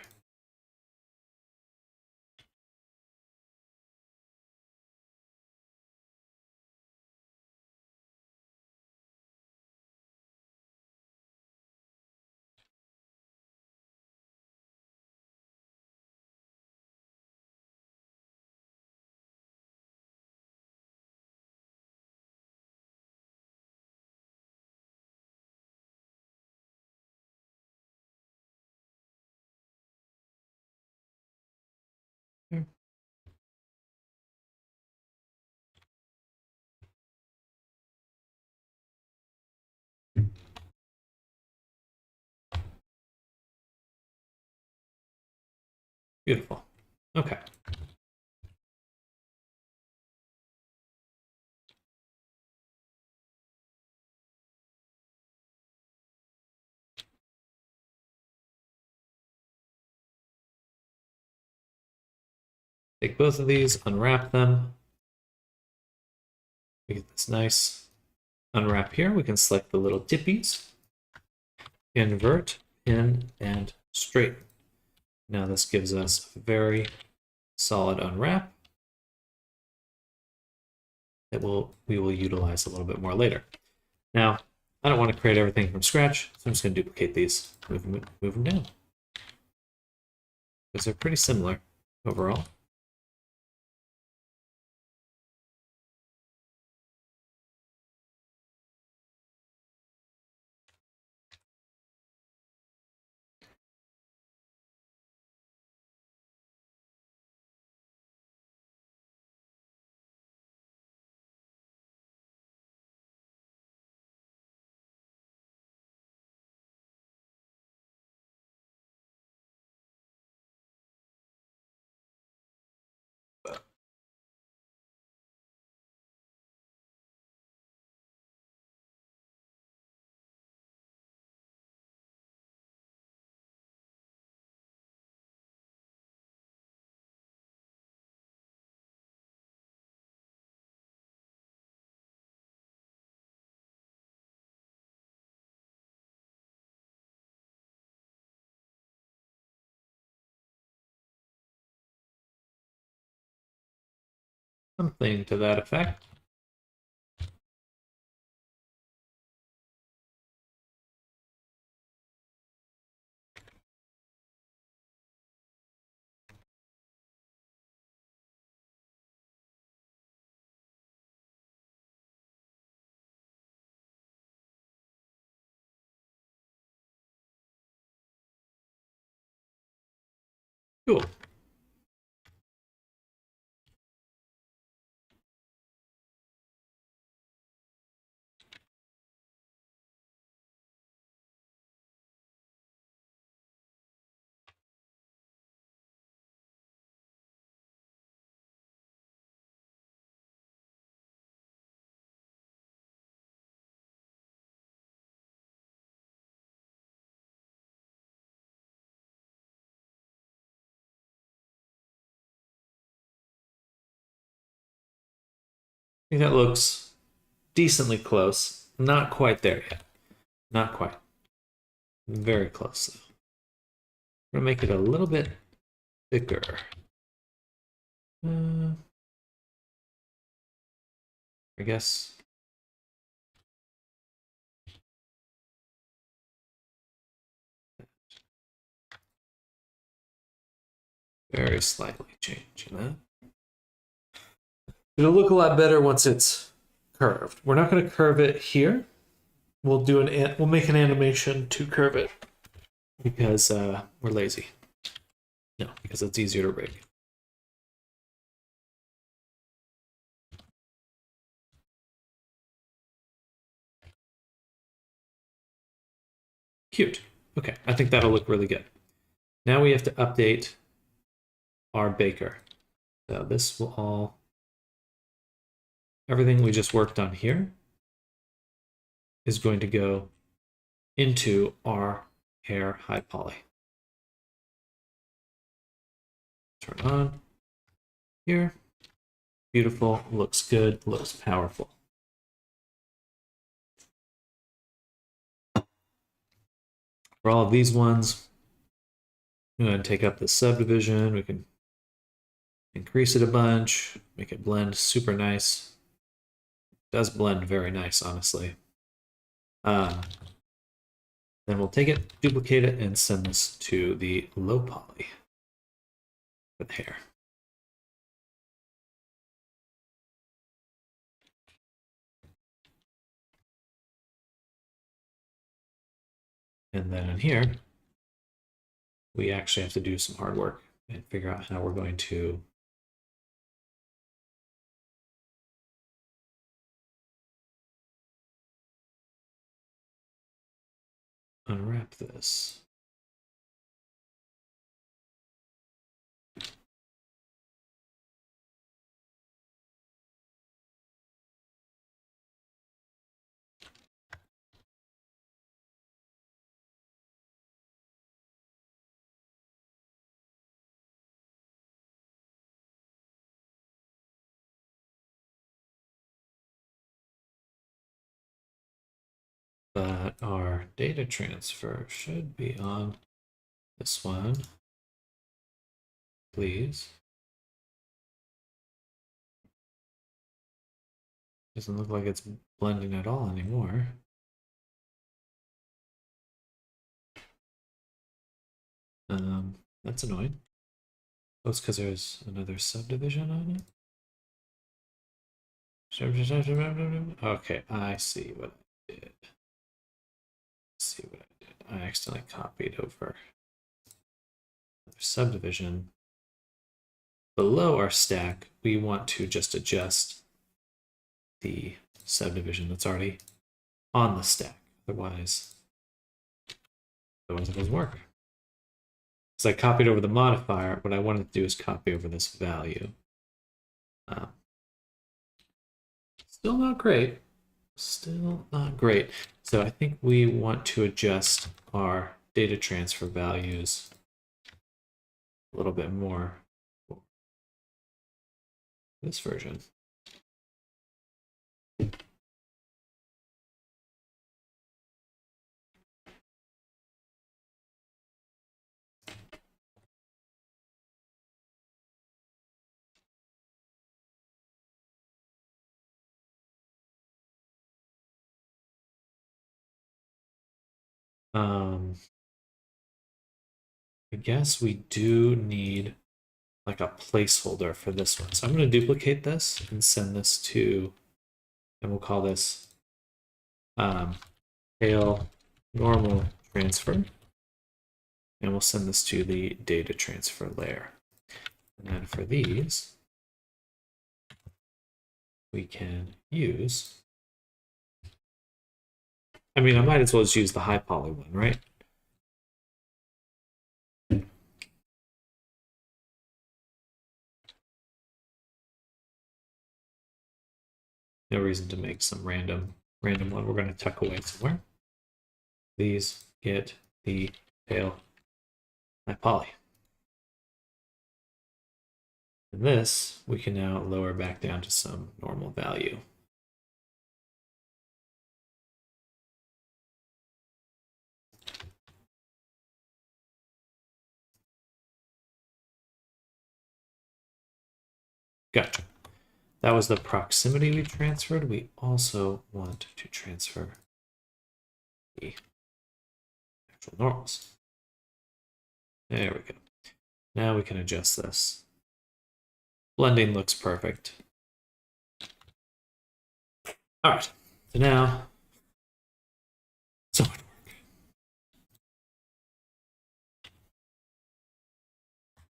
[SPEAKER 1] Here. Beautiful. Okay. Take both of these, unwrap them. We get this nice unwrap here. We can select the little tippies, invert, pin, and straighten. Now this gives us a very solid unwrap that we will utilize a little bit more later. Now, I don't want to create everything from scratch, so I'm just going to duplicate these, move them down. Because they're pretty similar overall. Something to that effect. Cool. I think that looks decently close. Not quite there yet. Not quite. Very close, though. I'm going to make it a little bit thicker. I guess. Very slightly changing that. It'll look a lot better once it's curved. We're not going to curve it here. We'll make an animation to curve it because we're lazy. No, because it's easier to rig. Cute. Okay, I think that'll look really good. Now we have to update our baker. So this will all, everything we just worked on here is going to go into our hair high poly. Turn on here. Beautiful, looks good, looks powerful. For all of these ones, I'm going to take up the subdivision. We can increase it a bunch, make it blend super nice. It does blend very nice, honestly. Then we'll take it, duplicate it, and send this to the low poly for the hair. And then in here, we actually have to do some hard work and figure out how we're going to unwrap this. But our data transfer should be on this one, please. Doesn't look like it's blending at all anymore. That's annoying. Oh, it's because there's another subdivision on it. Okay, I see what I did. See what I did. I accidentally copied over another subdivision. Below our stack, we want to just adjust the subdivision that's already on the stack. Otherwise it doesn't work. So I copied over the modifier. What I wanted to do is copy over this value. Still not great. Still not great. So I think we want to adjust our data transfer values a little bit more for this version. I guess we do need like a placeholder for this one. So I'm going to duplicate this and send this to, and we'll call this tail normal transfer. And we'll send this to the data transfer layer. And then for these, we can use, I mean, I might as well just use the high poly one, right? No reason to make some random one we're going to tuck away somewhere. These get the tail high poly. And this we can now lower back down to some normal value. Gotcha. That was the proximity we transferred. We also want to transfer the actual normals. There we go. Now we can adjust this. Blending looks perfect. All right, so now, so much work.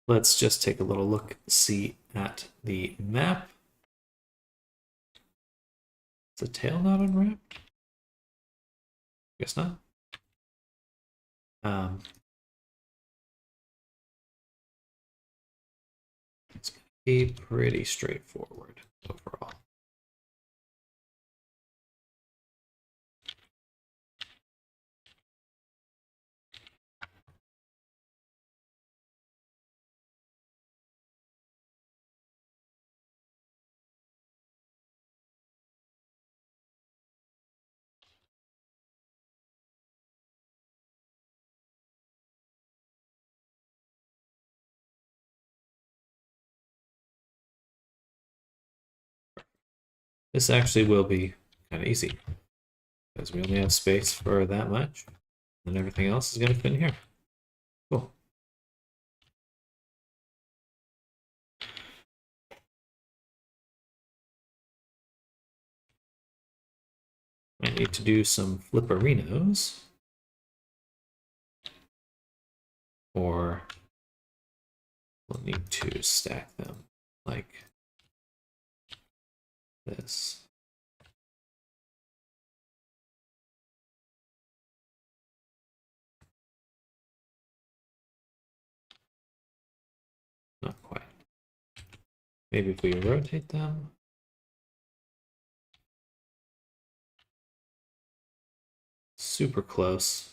[SPEAKER 1] Let's just take a little look, see at the map. Is the tail not unwrapped? Guess not. It's going to be pretty straightforward overall. This actually will be kind of easy because we only have space for that much, and everything else is going to fit in here. Cool. I need to do some flipperinos, or we'll need to stack them like this. Not quite. Maybe if we rotate them. Super close.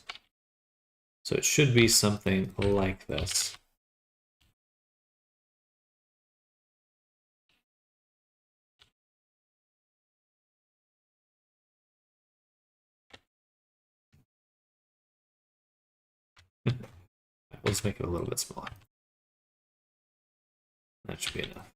[SPEAKER 1] So it should be something like this. Let's make it a little bit smaller. That should be enough.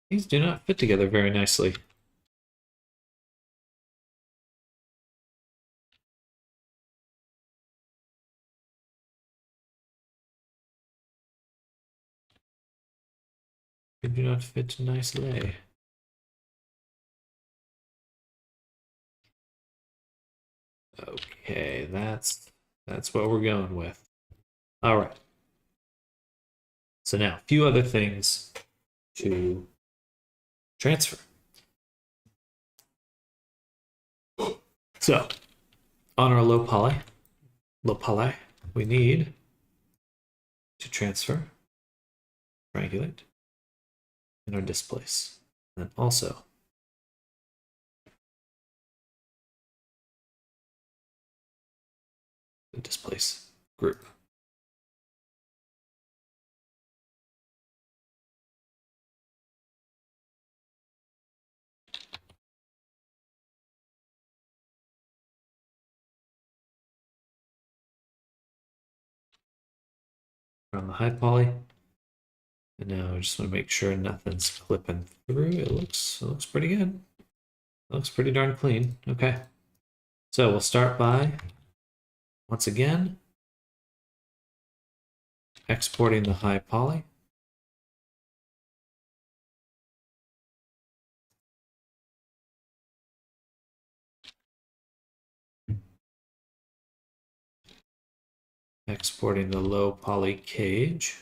[SPEAKER 1] These do not fit together very nicely. They do not fit nicely. Okay, that's what we're going with. All right. So now, a few other things to transfer. So, on our low poly, we need to transfer, triangulate, and our displace. And then also the displace group. On the high poly. And now I just want to make sure nothing's clipping through. It looks pretty good. It looks pretty darn clean. Okay. So we'll start by, once again, exporting the high poly. Exporting the low poly cage.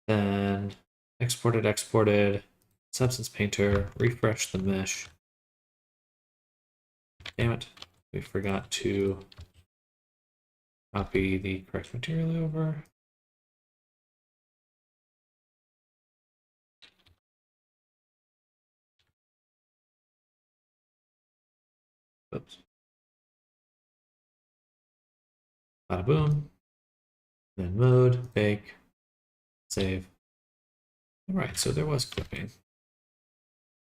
[SPEAKER 1] Then exported, Substance Painter, refresh the mesh. Damn it, we forgot to copy the correct material over. Oops. Bada boom. Then mode, bake, save. All right, so there was clipping.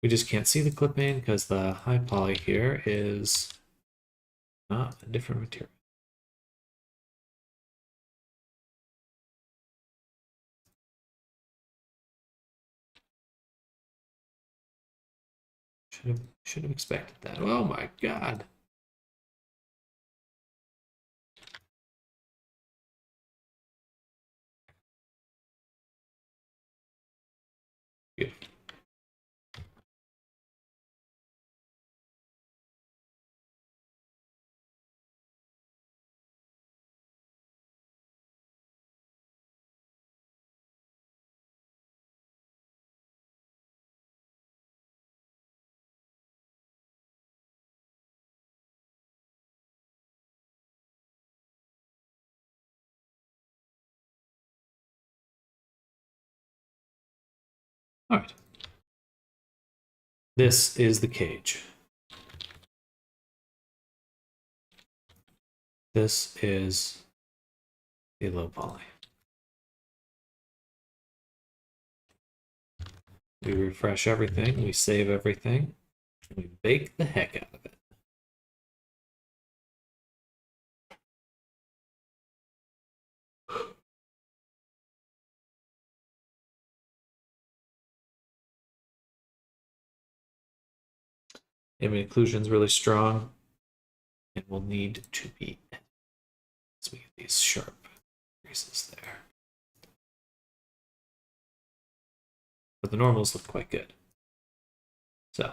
[SPEAKER 1] We just can't see the clipping because the high poly here is not a different material. Should have expected that. Oh my god. Beautiful. All right. This is the cage. This is the low poly. We refresh everything, we save everything, and we bake the heck out of it. Ambient occlusion is really strong and will need to be, so we get these sharp creases there. But the normals look quite good. So,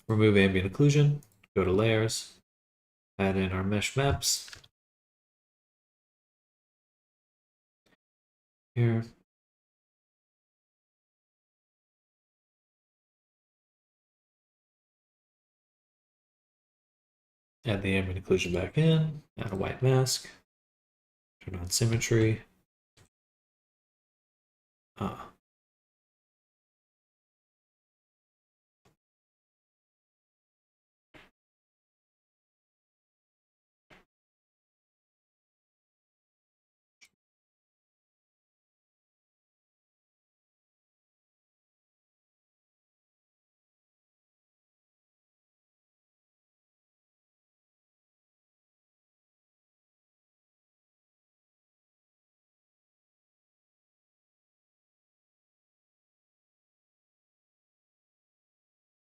[SPEAKER 1] remove ambient occlusion, go to layers, add in our mesh maps. Here. Add the ambient occlusion back in, add a white mask, turn on symmetry. Ah.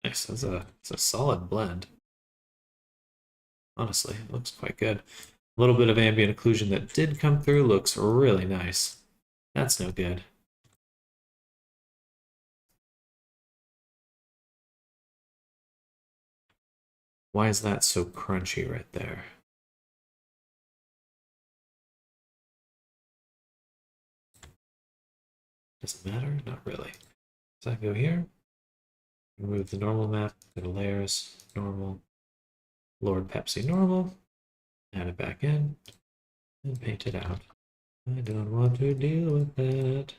[SPEAKER 1] Nice, it's a solid blend. Honestly, it looks quite good. A little bit of ambient occlusion that did come through looks really nice. That's no good. Why is that so crunchy right there? Does it matter? Not really. So I go here, remove the normal map, go to layers, normal, Lord Pepsi normal, add it back in, and paint it out. I don't want to deal with that.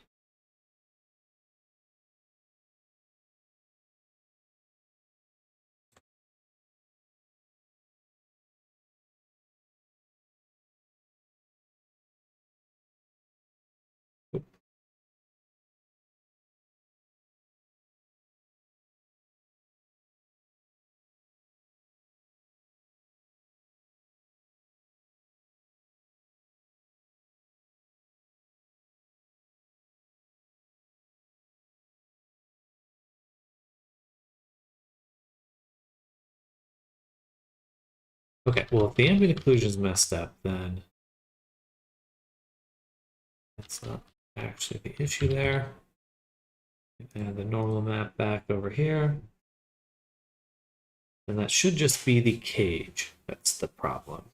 [SPEAKER 1] Okay, well, if the ambient occlusion is messed up, then that's not actually the issue there. And the normal map back over here. And that should just be the cage. That's the problem.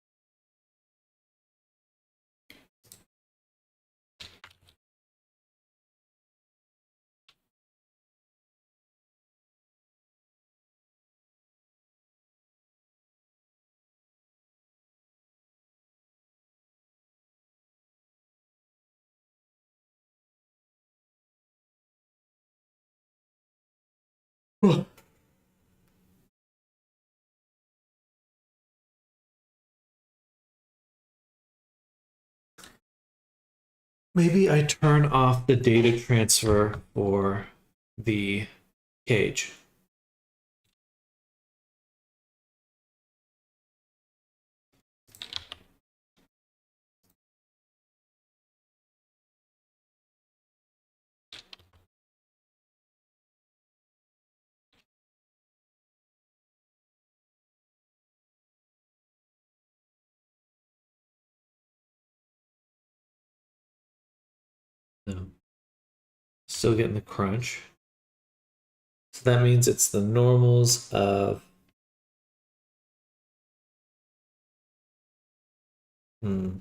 [SPEAKER 1] Maybe I turn off the data transfer for the cage. No. Still getting the crunch. So that means it's the normals of I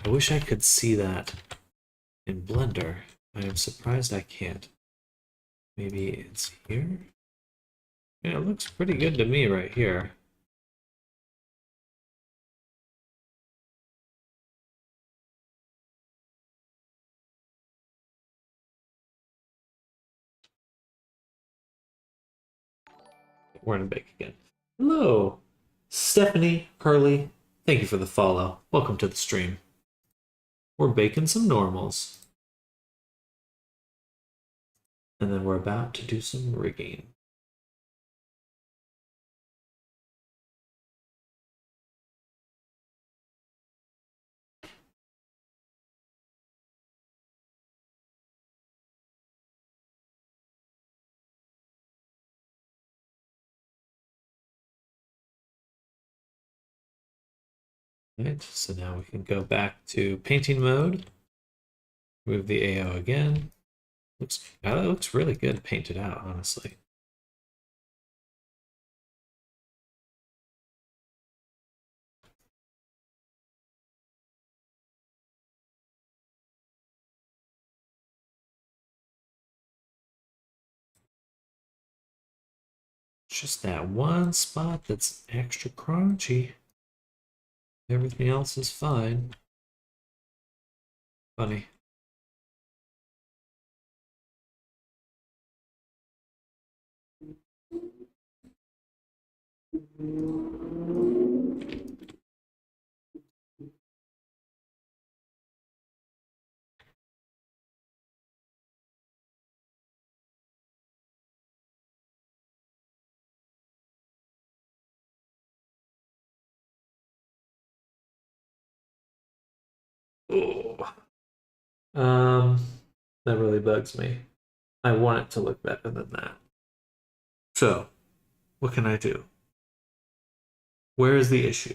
[SPEAKER 1] wish I could see that in Blender. I am surprised I can't. Maybe it's here? Yeah, it looks pretty good to me right here. We're gonna bake again. Hello, Stephanie Hurley. Thank you for the follow. Welcome to the stream. We're baking some normals. And then we're about to do some rigging. Right, so now we can go back to painting mode. Move the AO again. That looks really good painted out, honestly. It's just that one spot that's extra crunchy. Everything else is fine. Funny. Oh. That really bugs me. I want it to look better than that. So, what can I do? Where is the issue?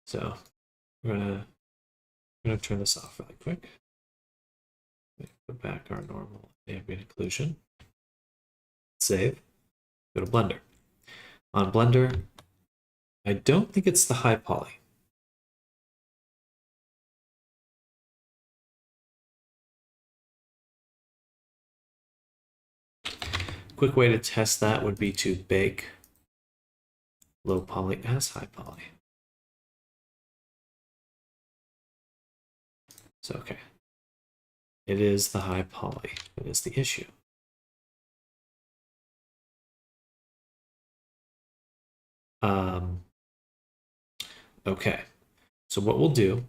[SPEAKER 1] So, we're gonna turn this off really quick. Put back our normal ambient occlusion. Save. Go to Blender. On Blender, I don't think it's the high poly. Quick way to test that would be to bake low poly as high poly. So, okay. It is the high poly that is the issue. Okay. So what we'll do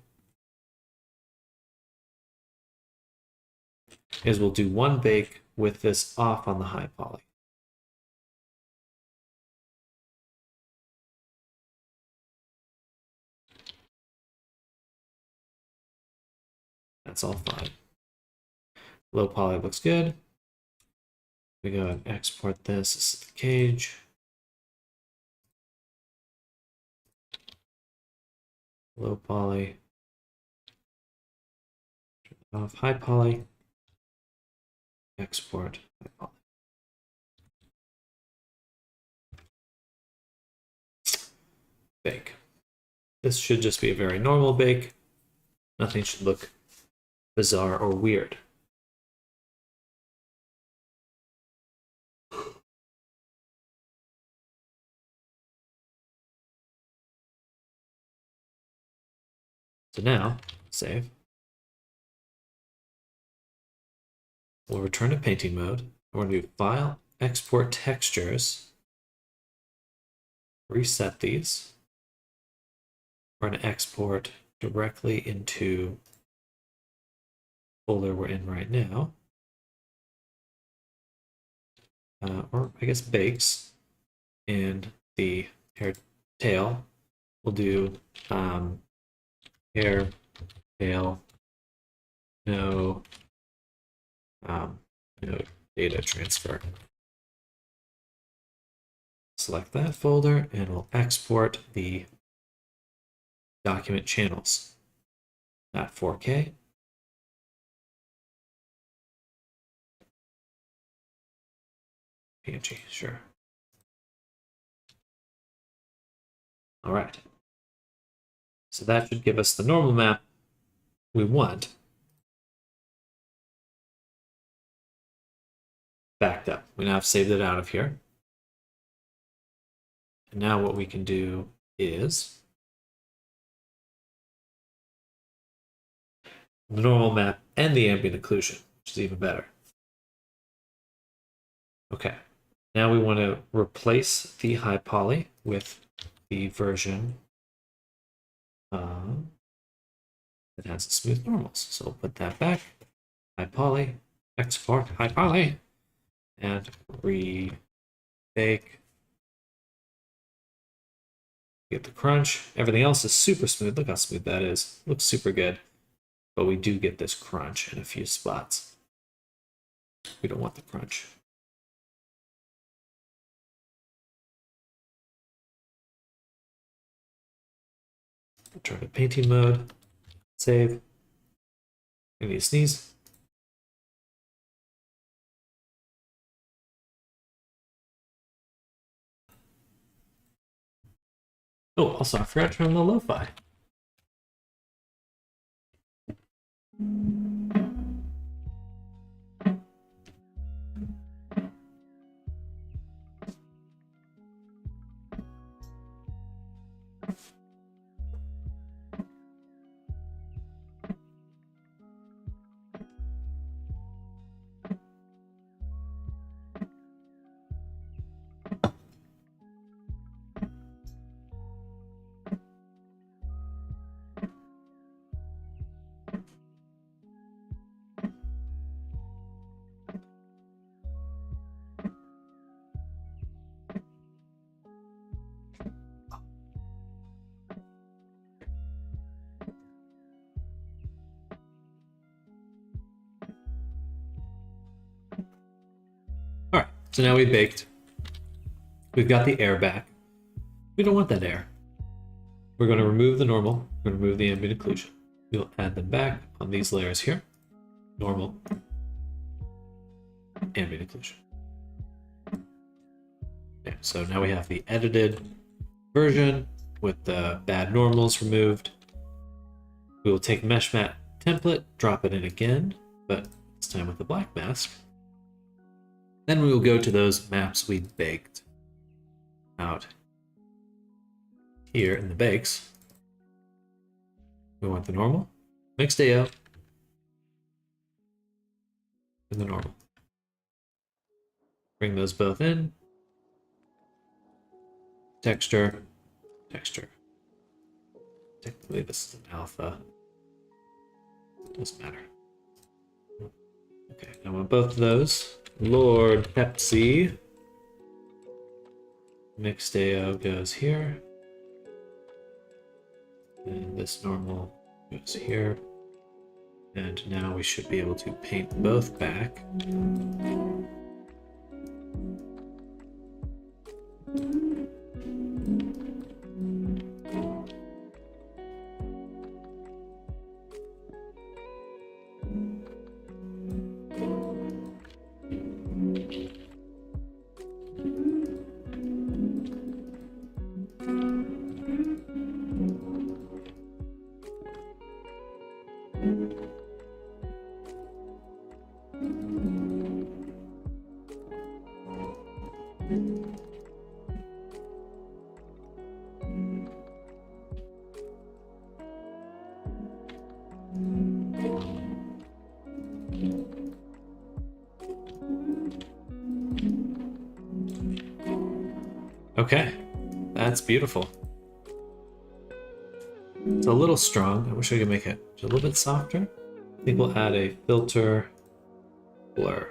[SPEAKER 1] is we'll do one bake with this off on the high poly. That's all fine. Low poly looks good. We go and export this. This is the cage. Low poly. Turn off high poly. Export high poly. Bake. This should just be a very normal bake. Nothing should look bizarre or weird. So now, save. We'll return to painting mode. We're going to do File, Export Textures, reset these. We're going to export directly into folder we're in right now. Or I guess bakes. And the hair tail, we'll do hair tail, no data transfer. Select that folder and we'll export the document channels. Not 4K. PNG, sure. All right. So that should give us the normal map we want. Backed up. We now have saved it out of here. And now what we can do is the normal map and the ambient occlusion, which is even better. Okay, now we want to replace the high poly with the version that has the smooth normals. So we'll put that back, high poly, export high poly, and rebake. Get the crunch. Everything else is super smooth. Look how smooth that is. Looks super good. But we do get this crunch in a few spots. We don't want the crunch. Return to painting mode. Save. I need to sneeze. Oh, also, I forgot to turn on the lo-fi. So now we baked. We've got the air back. We don't want that air. We're going to remove the normal. We're going to remove the ambient occlusion. We'll add them back on these layers here. Normal, ambient occlusion. Okay, so now we have the edited version with the bad normals removed. We will take mesh mat template, drop it in again, but this time with the black mask. Then we will go to those maps we baked out here in the bakes. We want the normal, mixed AO, and the normal. Bring those both in. Texture, texture. Technically this is an alpha. Doesn't matter. Okay, I want both of those. Lord Pepsi. Mixed AO goes here. And this normal goes here. And now we should be able to paint both back. Okay, that's beautiful. It's a little strong. I wish I could make it a little bit softer. I think we'll add a filter blur.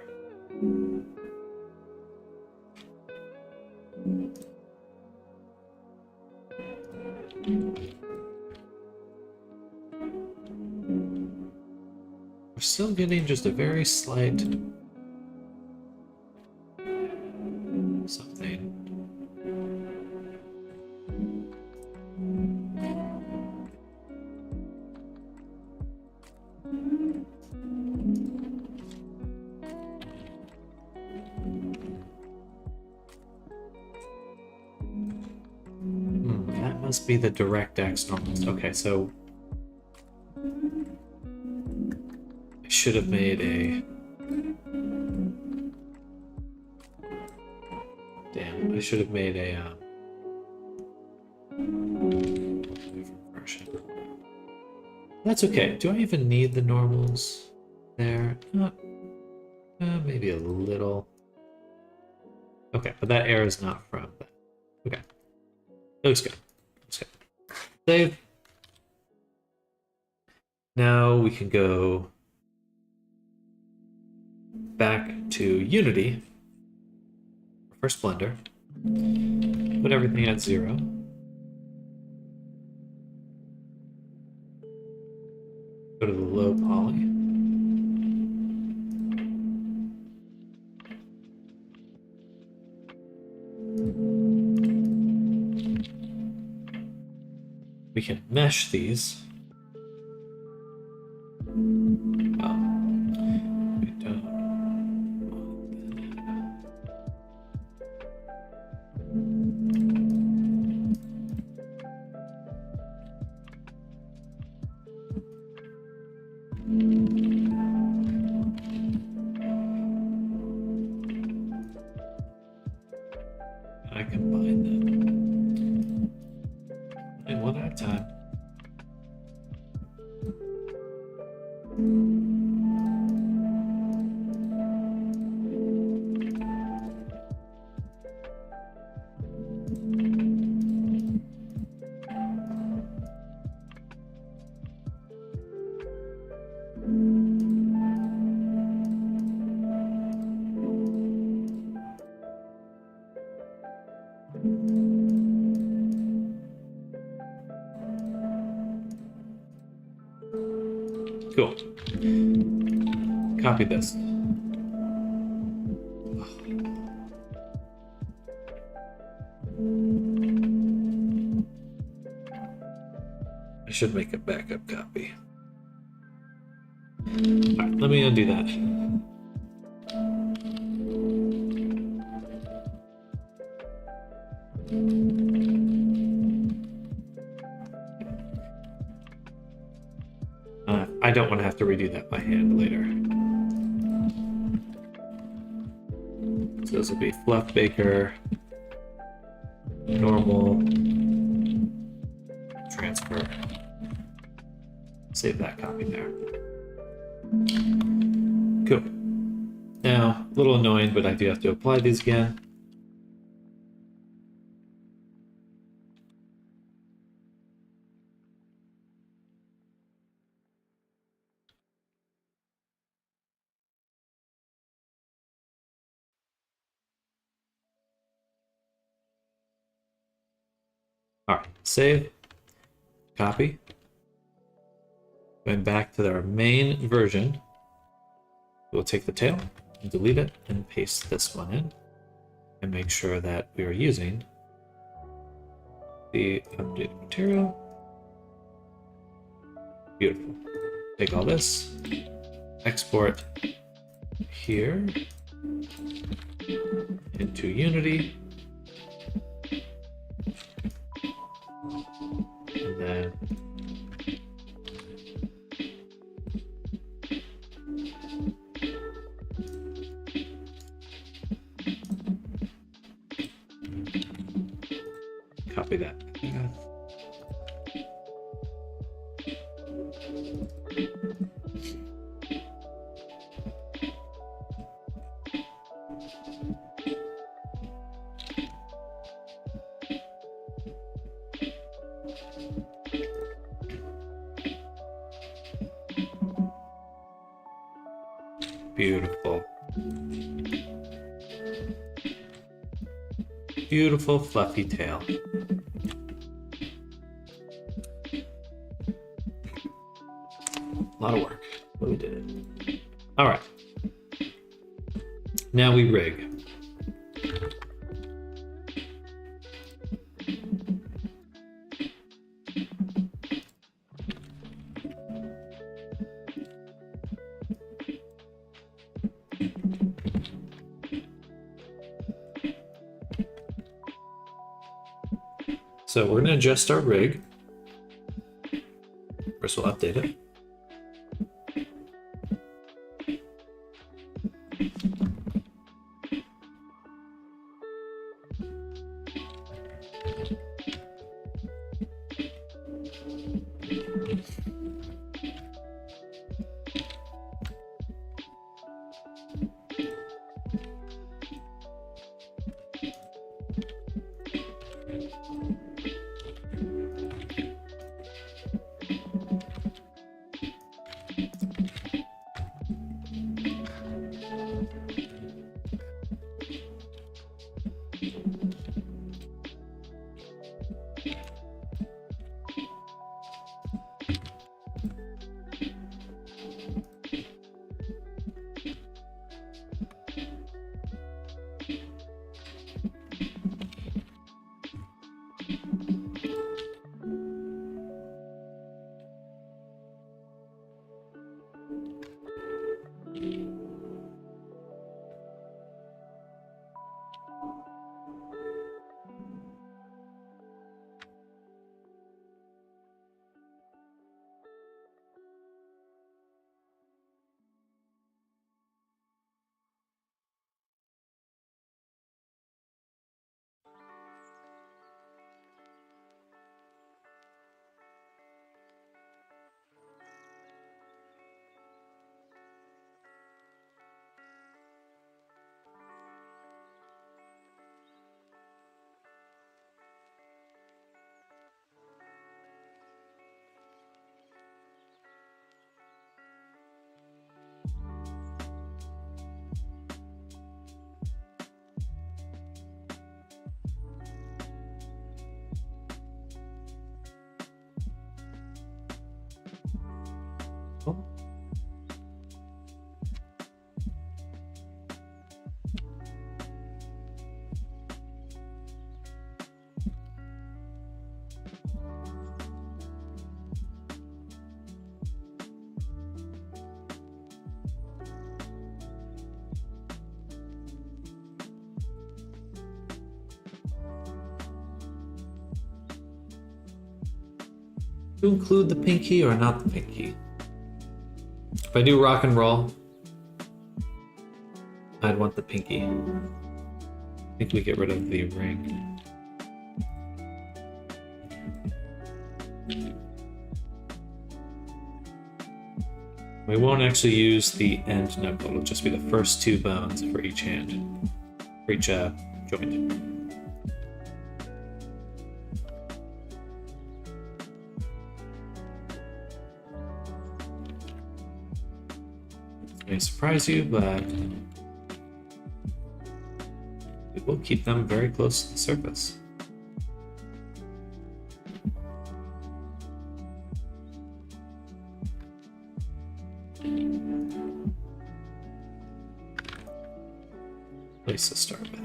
[SPEAKER 1] We're still getting just a very slight something. That must be the DirectX normals. Okay, so I should have made a... Damn, I should have made a version. That's okay. Do I even need the normals there? Maybe a little. Okay, but that air is not from that. Okay. It looks good. Looks good. Save. Now we can go back to Unity. First Blender. Put everything at 0. Go to the low poly. We can mesh these. Well, we don't want that. I combine them. And one at a time. Cool. Copy this. I should make a backup copy. Alright, let me undo that. I don't want to have to redo that by hand later. So this will be Fluff Baker, normal, transfer. Save that copy there. Cool. Now, a little annoying, but I do have to apply these again. All right, save, copy. Going back to our main version, we'll take the tail, delete it, and paste this one in, and make sure that we are using the updated material. Beautiful. Take all this, export here into Unity, and then copy that. Beautiful. Beautiful fluffy tail. A lot of work, but we did it. All right. Now we rig. So we're going to adjust our rig. First, we'll update it. To include the pinky or not the pinky? If I do rock and roll, I'd want the pinky. I think we get rid of the ring. We won't actually use the end knuckle. It'll just be the first two bones for each hand, for each joint. May surprise you, but we will keep them very close to the surface. Place to start with.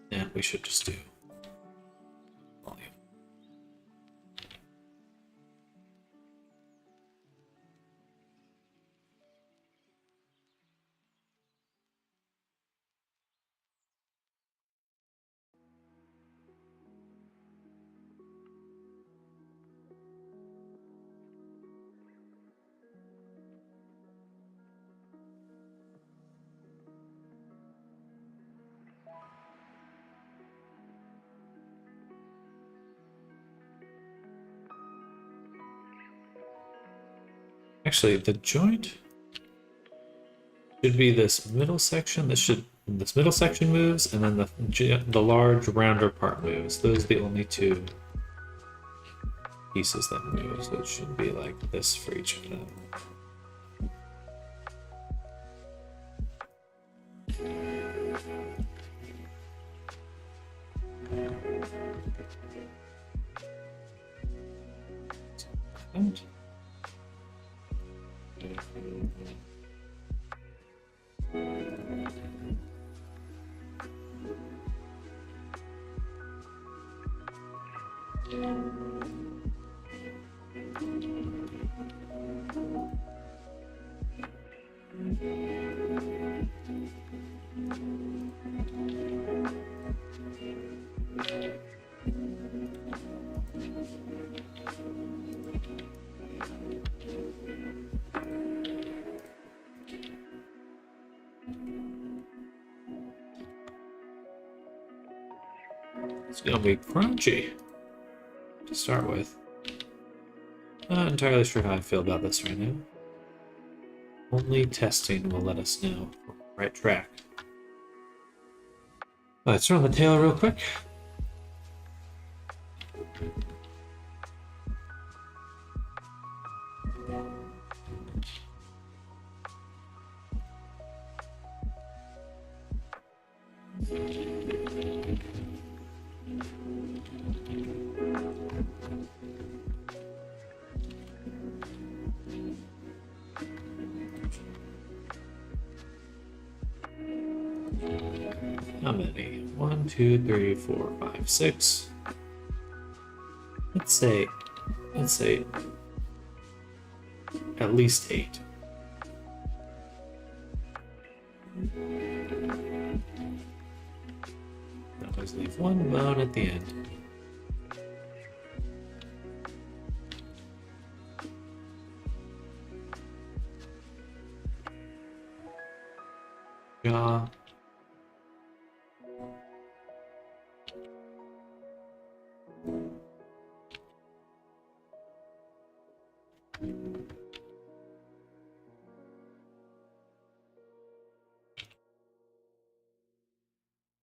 [SPEAKER 1] Yeah, we should just do volume. Actually, the joint should be this middle section. This middle section moves, and then the large rounder part moves. Those are the only two pieces that move. So it should be like this for each of them. And it's gonna be crunchy to start with. Not entirely sure how I feel about this right now. Only testing will let us know if we're on the right track. Let's turn on the tail real quick. How many? 1, 2, 3, 4, 5, 6. Let's say at least 8. Always leave one bone at the end. Jaw.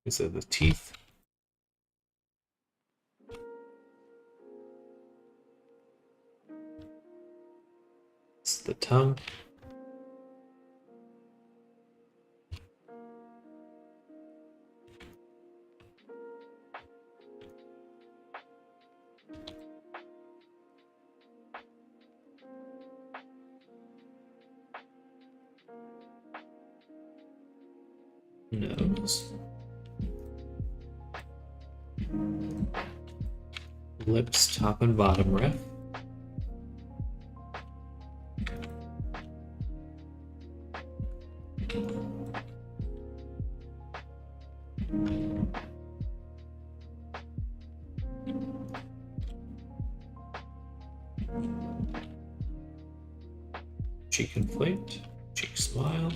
[SPEAKER 1] These are the teeth. It's the tongue. Nose. Lips, top and bottom ref. Cheek inflate, cheek smile.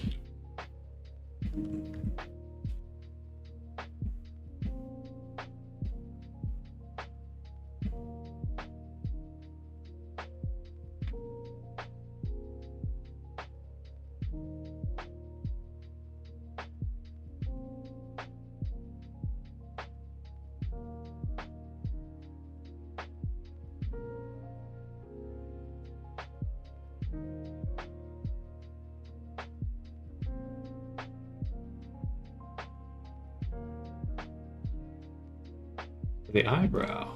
[SPEAKER 1] The eyebrow.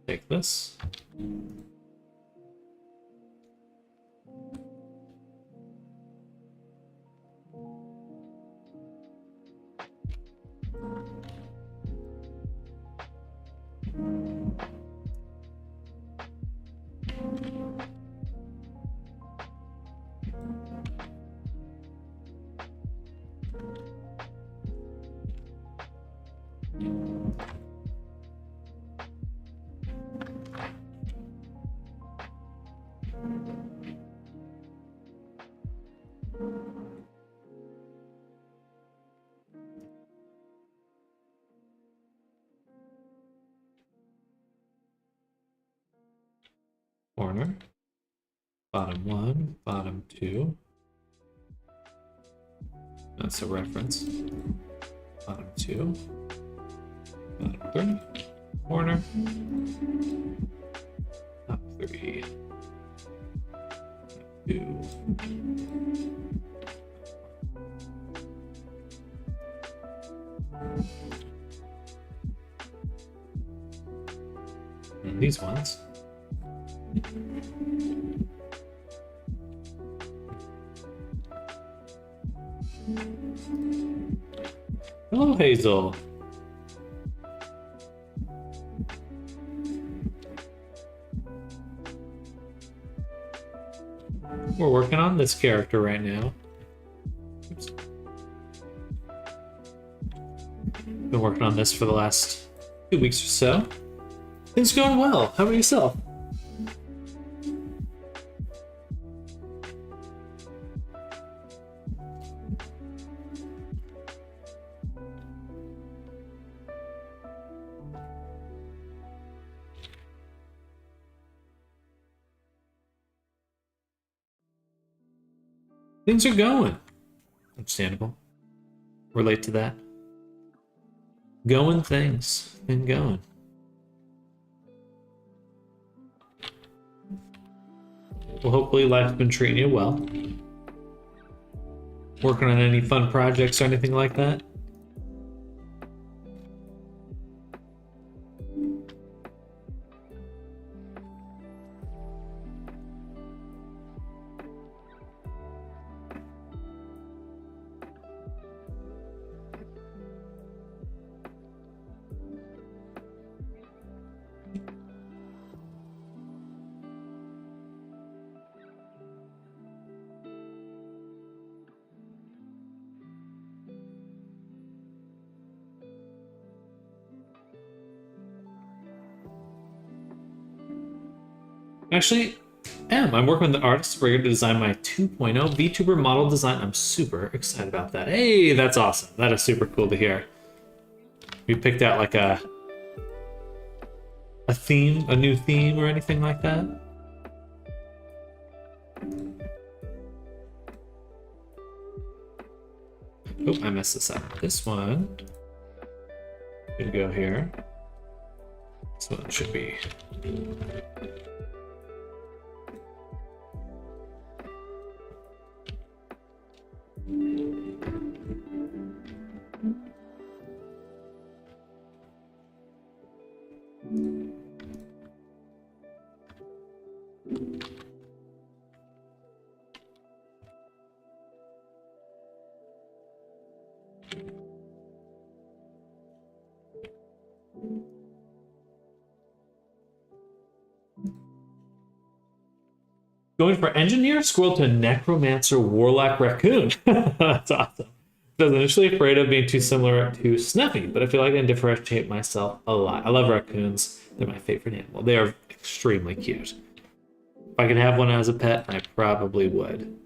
[SPEAKER 1] Take this. Corner. Bottom one, bottom two. That's a reference. Bottom two. Bottom three. Corner. Top three. Two. And these ones. Hello, Hazel. We're working on this character right now. Oops. Been working on this for the last 2 weeks or so. Things going well. How about yourself? Things are going. Understandable. Relate to that. Going things. Been going. Well, hopefully life's been treating you well. Working on any fun projects or anything like that? Actually, I'm working with the artist Rigger to design my 2.0 VTuber model design. I'm super excited about that. Hey, that's awesome. That is super cool to hear. We picked out like a theme, a new theme or anything like that? Oh, I messed this up. This one should go here. This one should be. Going for engineer squirrel to necromancer warlock raccoon. That's awesome. I was initially afraid of being too similar to Snuffy, but I feel like I can differentiate myself a lot. I love raccoons. They're my favorite animal. They are extremely cute. If I could have one as a pet, I probably would.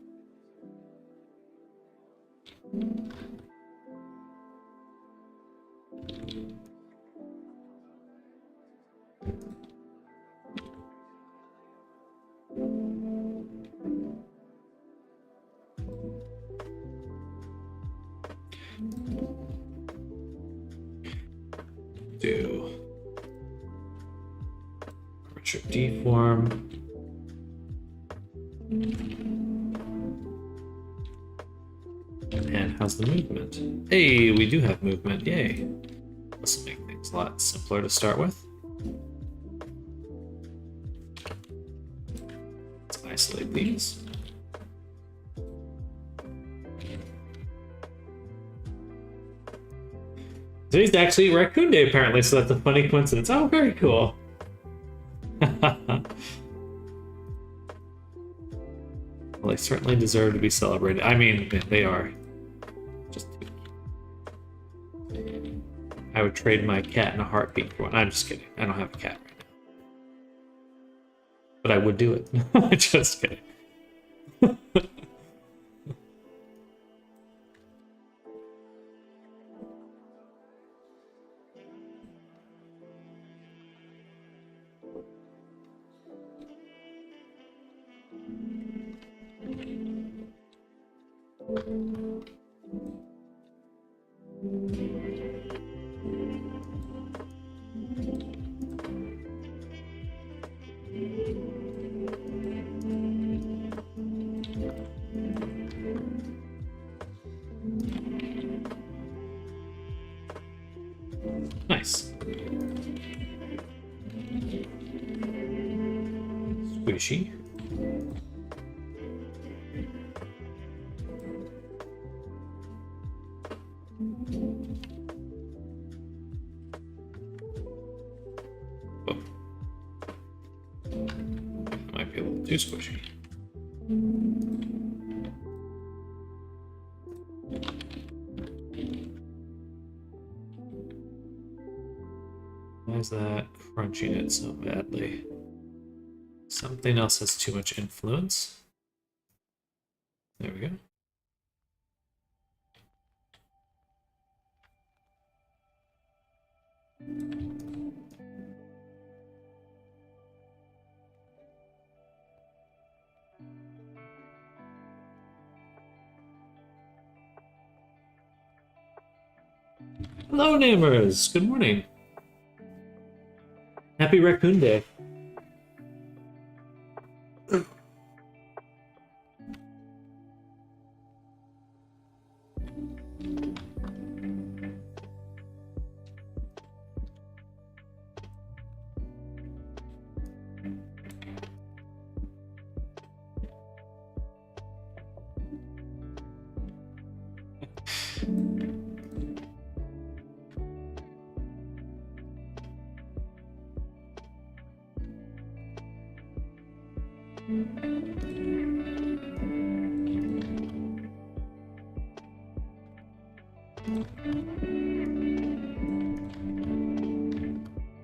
[SPEAKER 1] Do Richard deform. And how's the movement? Hey, we do have movement. Yay. This will make things a lot simpler to start with. Let's isolate these. Today's actually Raccoon Day, apparently, so that's a funny coincidence. Oh, very cool. Well, they certainly deserve to be celebrated. I mean, they are. Just I would trade my cat in a heartbeat for one. I'm just kidding. I don't have a cat right now. But I would do it. Just kidding. Nice. Squishy. Oh. That might be a little too squishy. Why is that crunching it so badly? Something else has too much influence. There we go. Hello, Namers! Good morning. Happy Raccoon Day.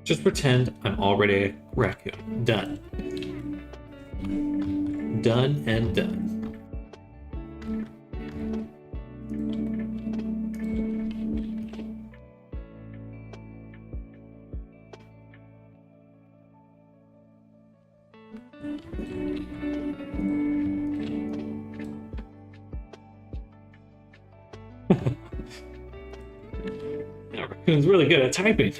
[SPEAKER 1] Just pretend I'm already a raccoon. Done. Done and done. Yeah, Raccoon's really good at typing.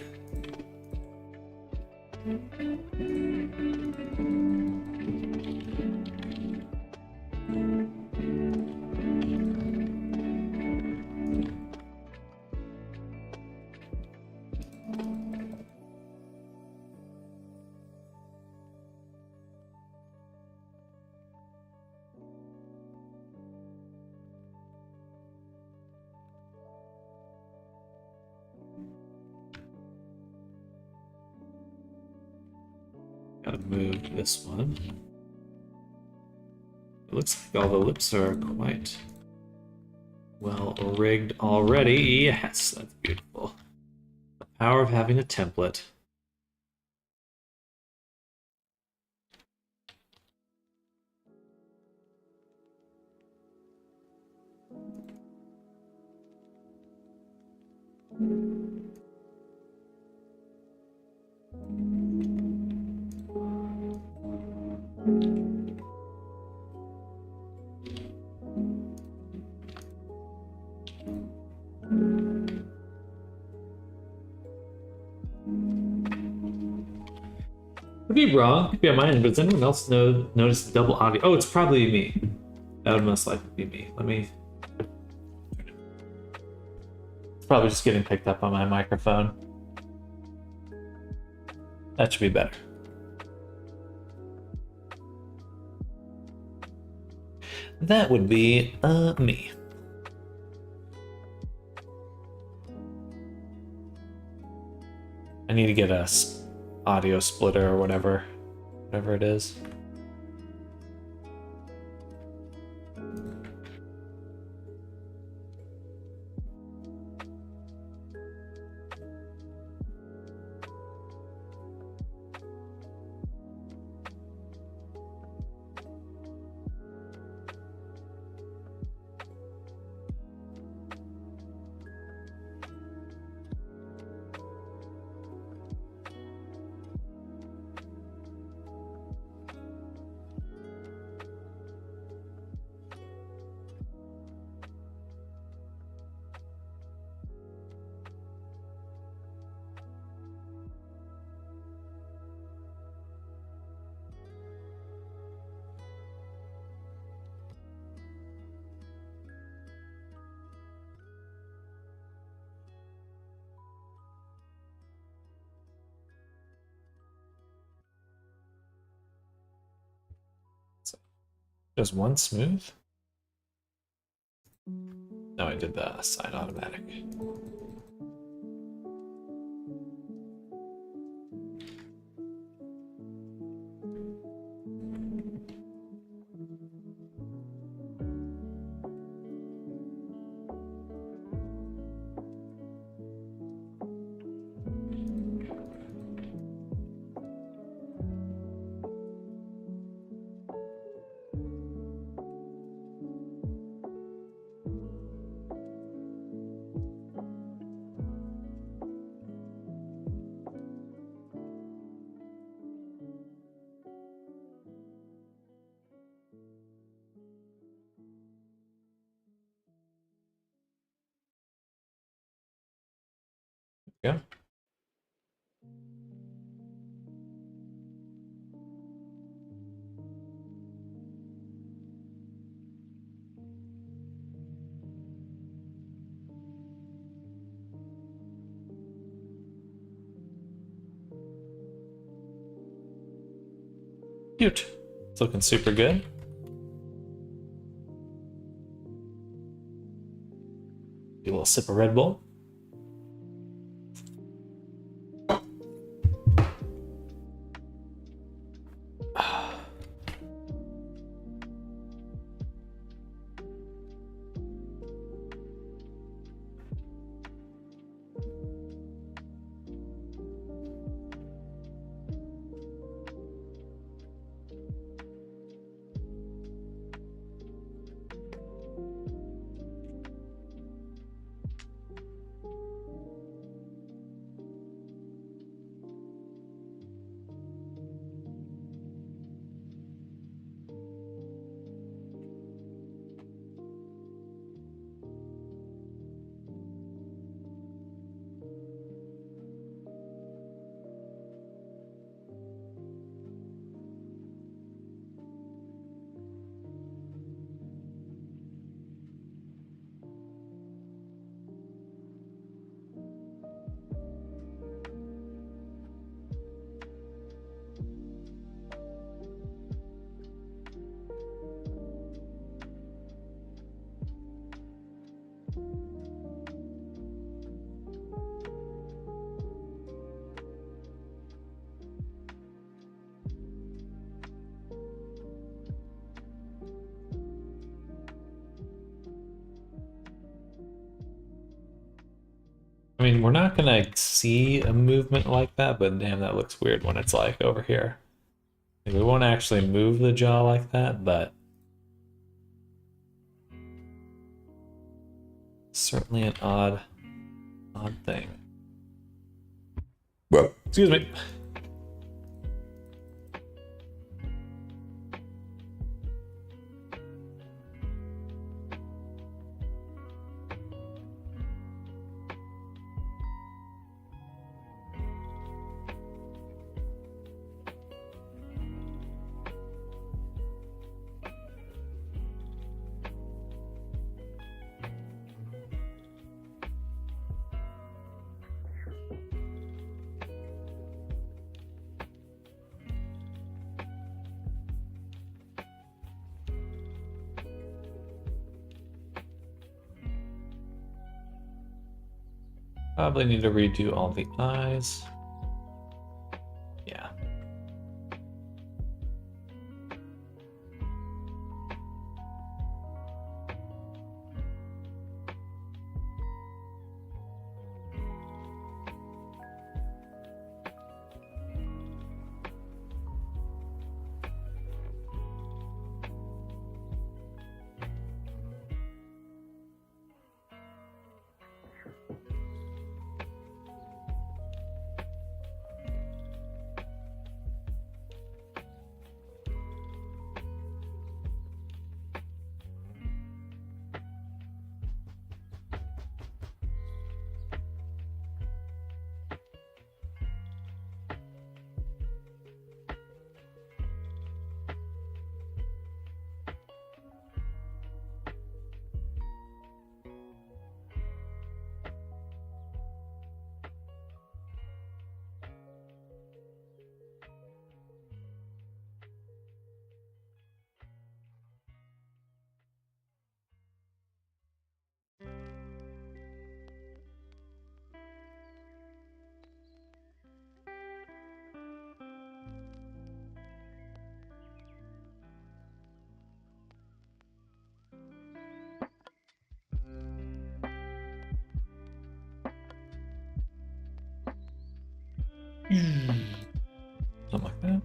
[SPEAKER 1] gotta move this one. It looks like all the lips are quite well rigged already. Yes, that's beautiful. The power of having a template. Could be wrong, could be on my end, but does anyone else notice double audio? Oh, it's probably me. That would most likely be me. Let me. It's probably just getting picked up on my microphone. That should be better. That would be me. I need to get a audio splitter or whatever it is. Just one smooth? No, I did the sign automatic. Yeah. Cute. It's looking super good. Do a little sip of Red Bull. mean, we're not gonna see a movement like that, but damn, that looks weird when it's like over here. Like, we won't actually move the jaw like that, but certainly an odd thing. Well, excuse me. Probably need to redo all the eyes. Yeah. Something like that.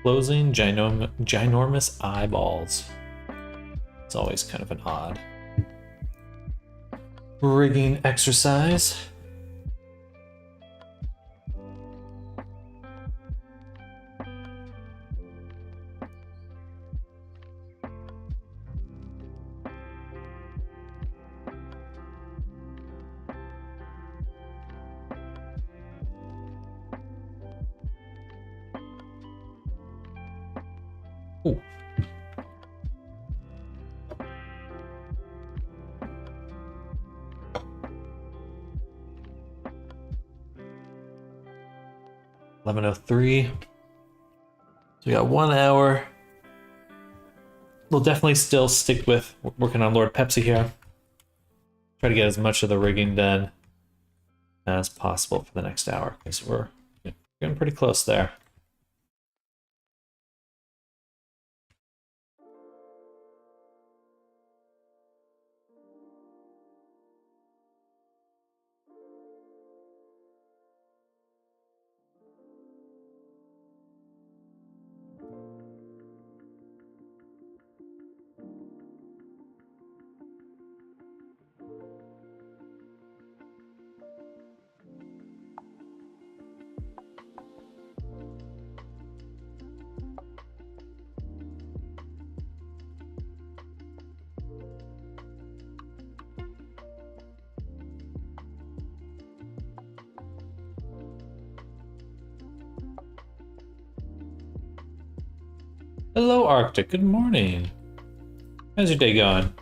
[SPEAKER 1] Closing ginormous eyeballs. It's always kind of an odd rigging exercise. Ooh. $11:03. So we got 1 hour. We'll definitely still stick with working on Lord Pepsi here. Try to get as much of the rigging done as possible for the next hour, because we're getting pretty close there. Hello, Arctic. Good morning. How's your day going?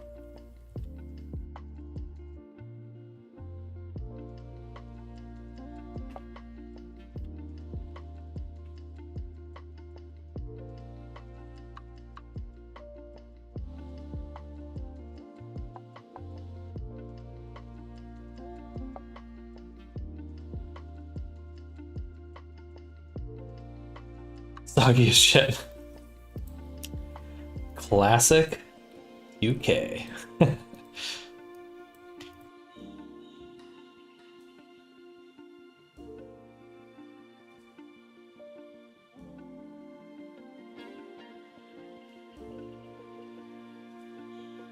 [SPEAKER 1] Soggy as shit. Classic UK.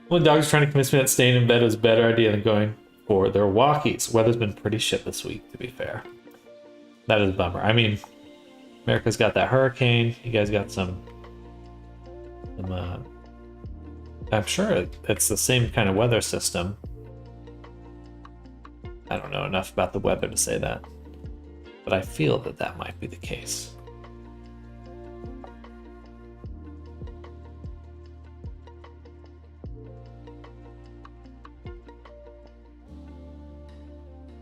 [SPEAKER 1] Well, the dog's trying to convince me that staying in bed was a better idea than going for their walkies. Weather's been pretty shit this week, to be fair. That is a bummer. I mean, America's got that hurricane. You guys got some I'm sure it's the same kind of weather system. I don't know enough about the weather to say that, but I feel that that might be the case.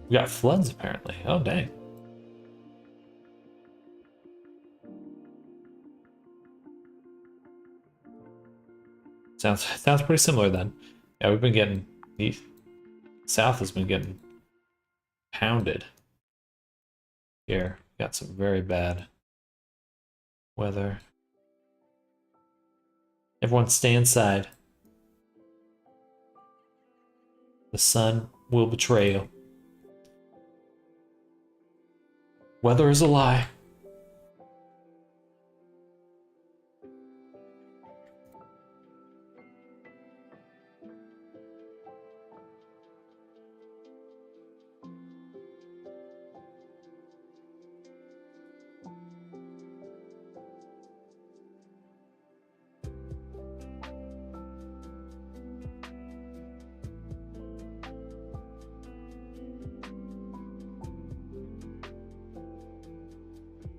[SPEAKER 1] We got floods apparently. Oh dang. Sounds pretty similar then. Yeah, we've been getting the south has been getting pounded. Here, got some very bad weather. Everyone stay inside. The sun will betray you. Weather is a lie.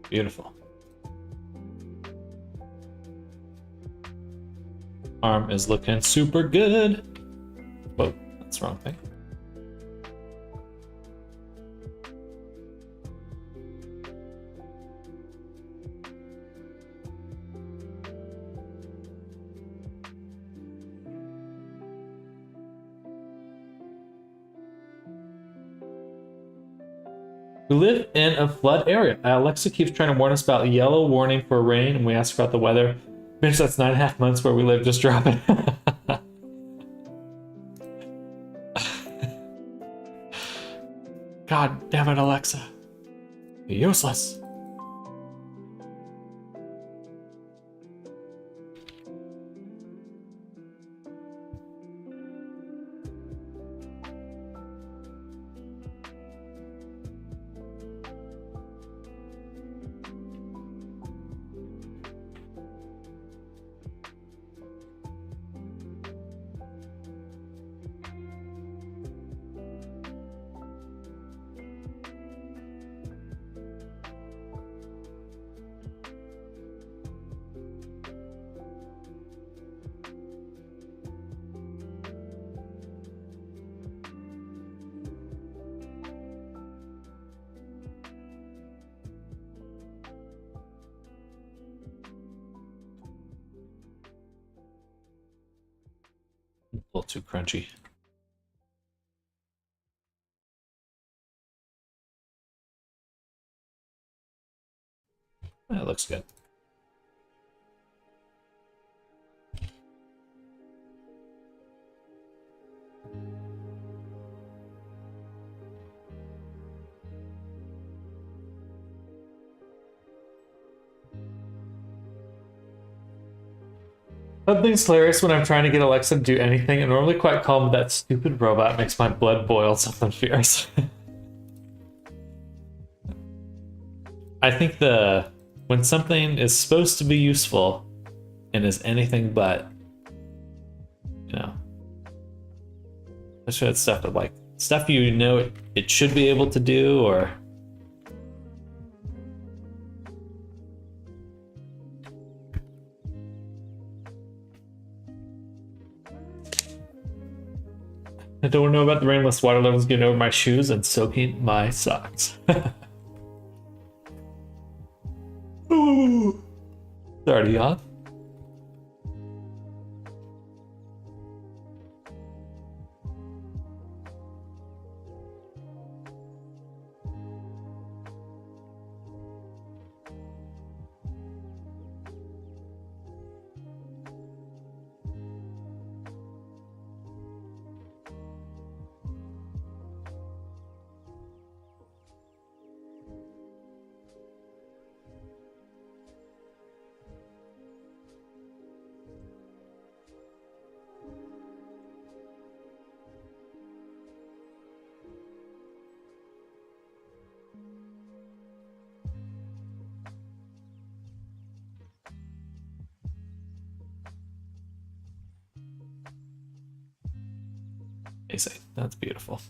[SPEAKER 1] Beautiful. Arm is looking super good. Whoa, that's the wrong thing. We live in a flood area. Alexa keeps trying to warn us about a yellow warning for rain, and we ask about the weather. Bitch, that's 9.5 months where we live. Just drop it. God damn it, Alexa. You're useless. A little too crunchy. That looks good. Something's hilarious when I'm trying to get Alexa to do anything. I'm normally quite calm, but that stupid robot makes my blood boil something fierce. I think when something is supposed to be useful and is anything but, you know, especially that stuff that like stuff you know it should be able to do, or I don't know about the rainless water levels getting over my shoes and soaking my socks. Ooh. It's already on. Amazing. That's beautiful.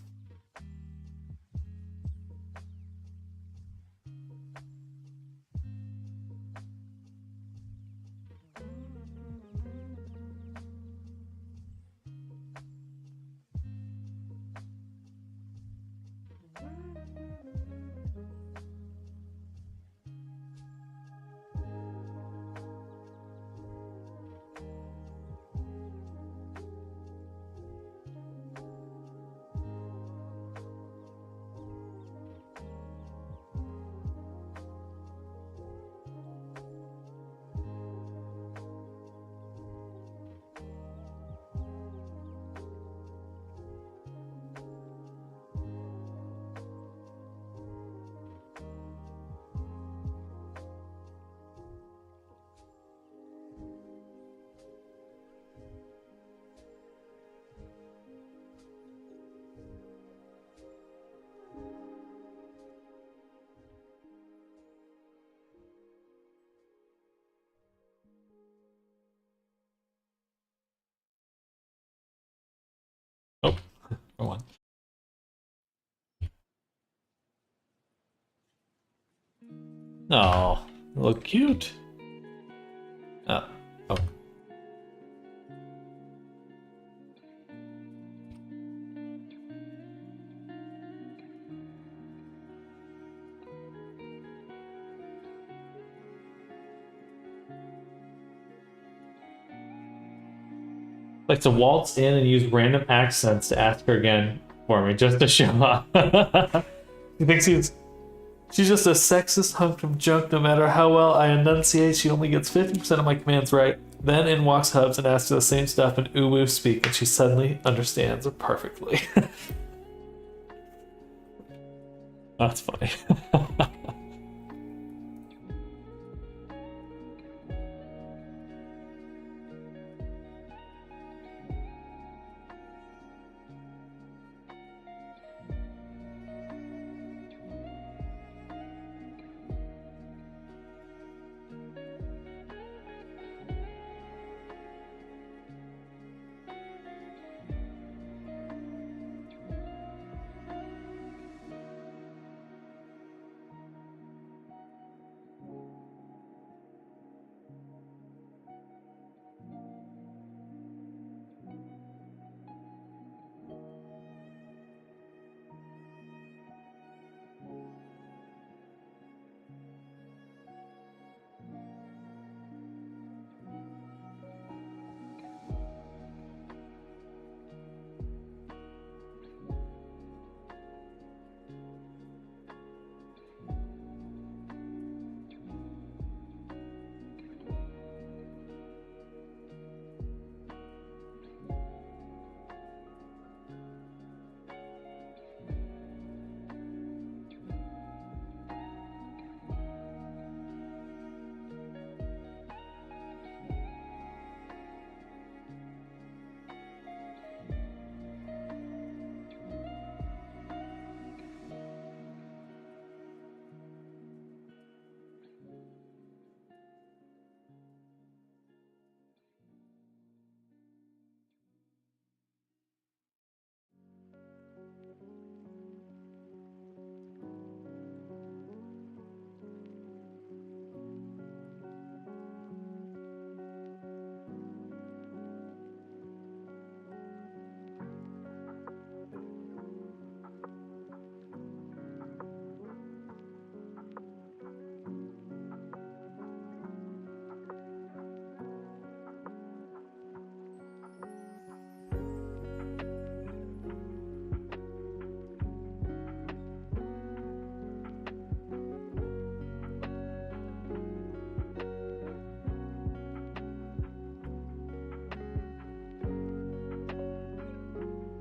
[SPEAKER 1] Oh, go on. Oh, look cute. Oh, oh. Like to waltz in and use random accents to ask her again for me, just to show up. He thinks she's just a sexist hunk of junk. No matter how well I enunciate, she only gets 50% of my commands right. Then in walks Hubs and asks her the same stuff in uwu speak, and she suddenly understands it perfectly. That's funny.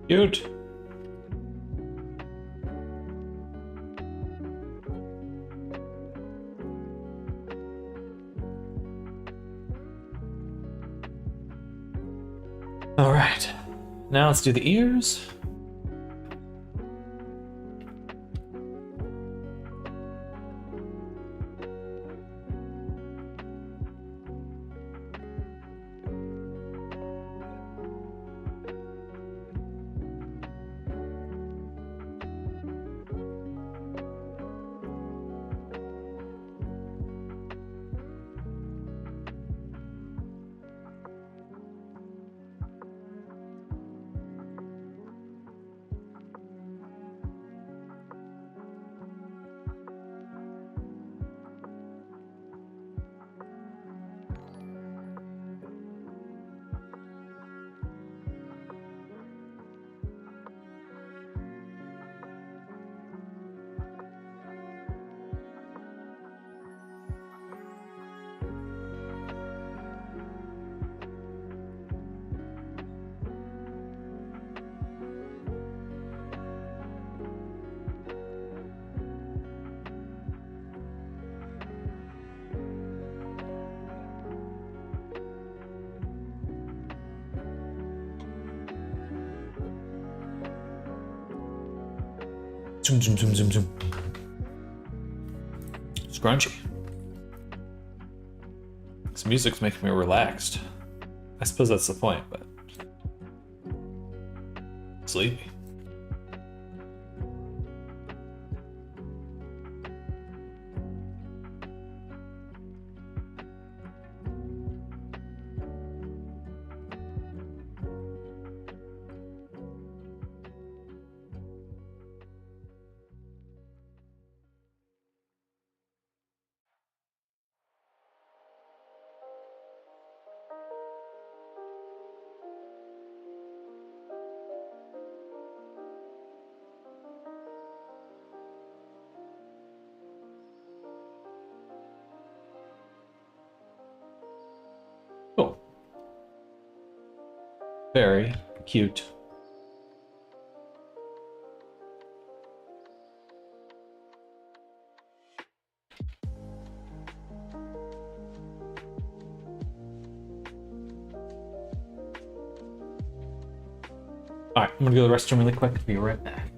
[SPEAKER 1] Cute. All right, now let's do the ears. Zoom, zoom, zoom, zoom, zoom. Scrunchy. This music's making me relaxed. I suppose that's the point, but sleepy. Cool. Very cute. All right, I'm gonna go to the restroom really quick. Be right back.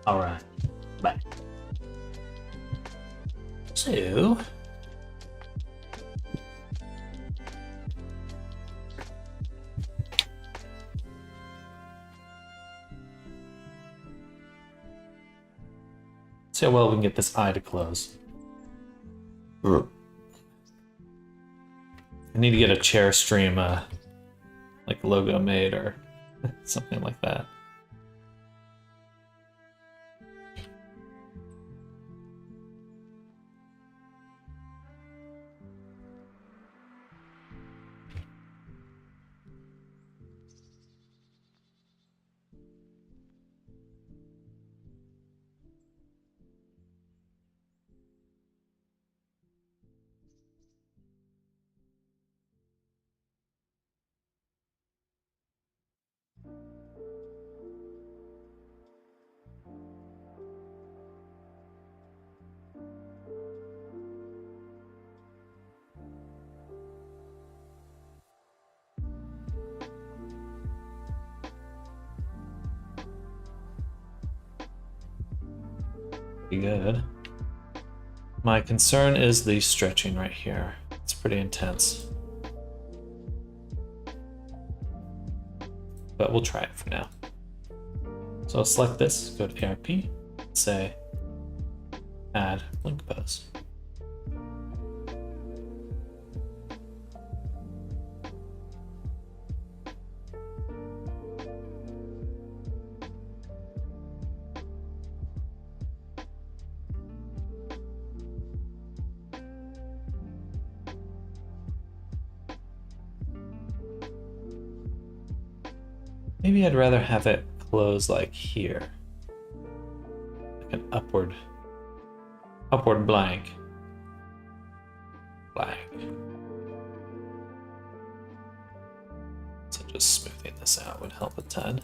[SPEAKER 1] Alright, bye. So... see how well we can get this eye to close. I need to get a chair stream like logo made or something like that. Pretty good. My concern is the stretching right here. It's pretty intense. But we'll try it for now. So I'll select this, go to ARP, say add link pose. Maybe I'd rather have it close like here. Like an upward blank. So just smoothing this out would help a ton.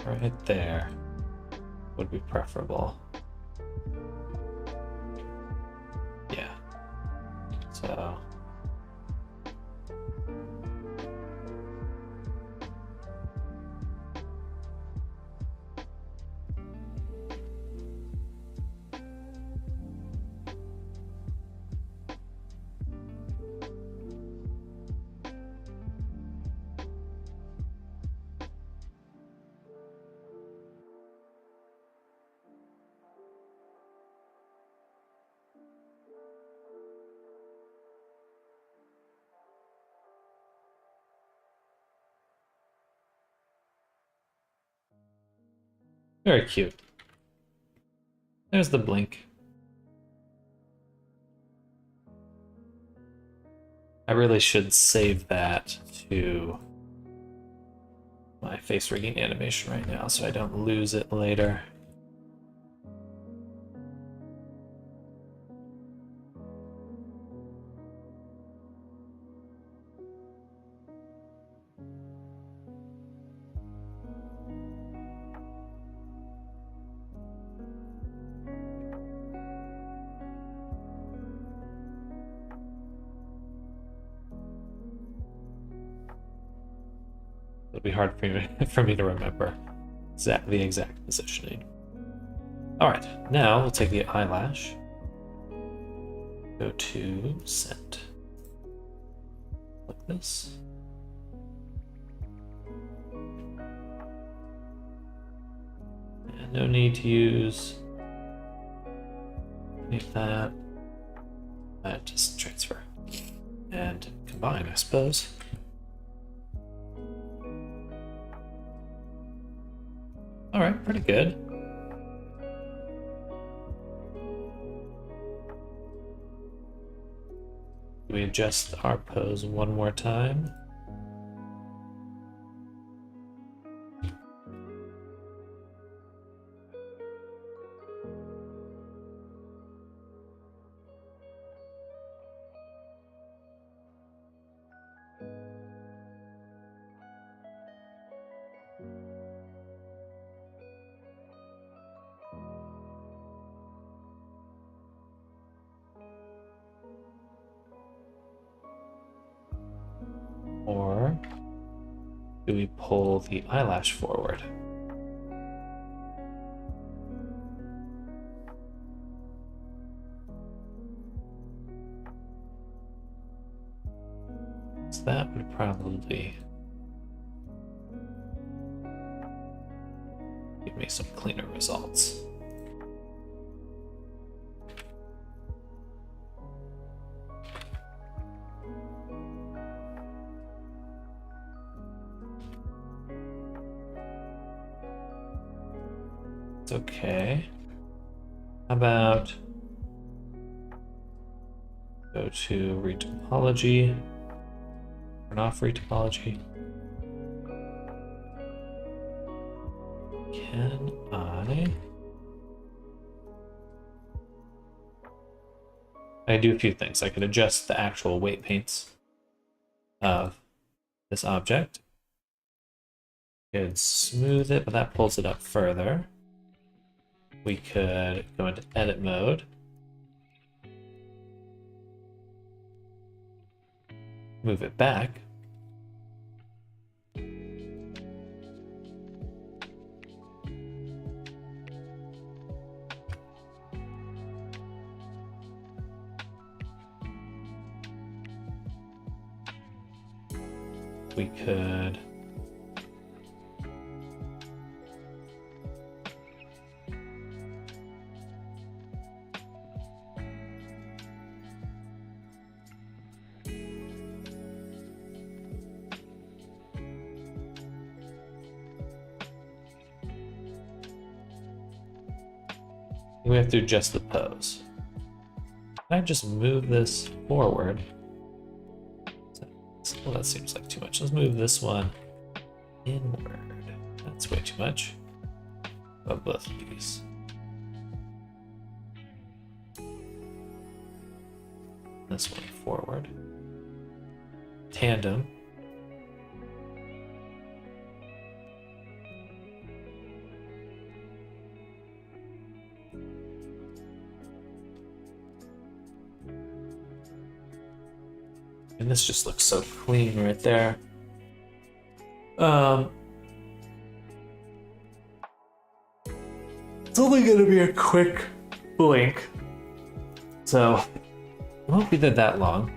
[SPEAKER 1] Right there would be preferable. Yeah. So very cute. There's the blink. I really should save that to my face rigging animation right now so I don't lose it later. It'll be hard for me to remember the exact positioning. All right, now we'll take the eyelash, go to scent, like this. And no need to use any of that. Just transfer and combine, I suppose. All right, pretty good. Do we adjust our pose one more time? do we pull the eyelash forward? So that would probably give me some cleaner results. It's okay. How about go to retopology, turn off retopology. Can I do a few things. I could adjust the actual weight paints of this object. Could smooth it, but that pulls it up further. We could go into edit mode. Move it back. We could have to adjust the pose. Can I just move this forward? Well, that seems like too much. Let's move this one inward. That's way too much. Of both of these. This one forward. Tandem. And this just looks so clean right there. It's only gonna be a quick blink, so it won't be there that long.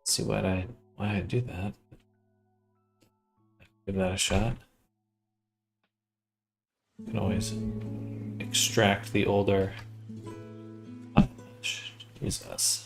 [SPEAKER 1] See why I do that. Give that a shot. You can always extract the older. Jesus.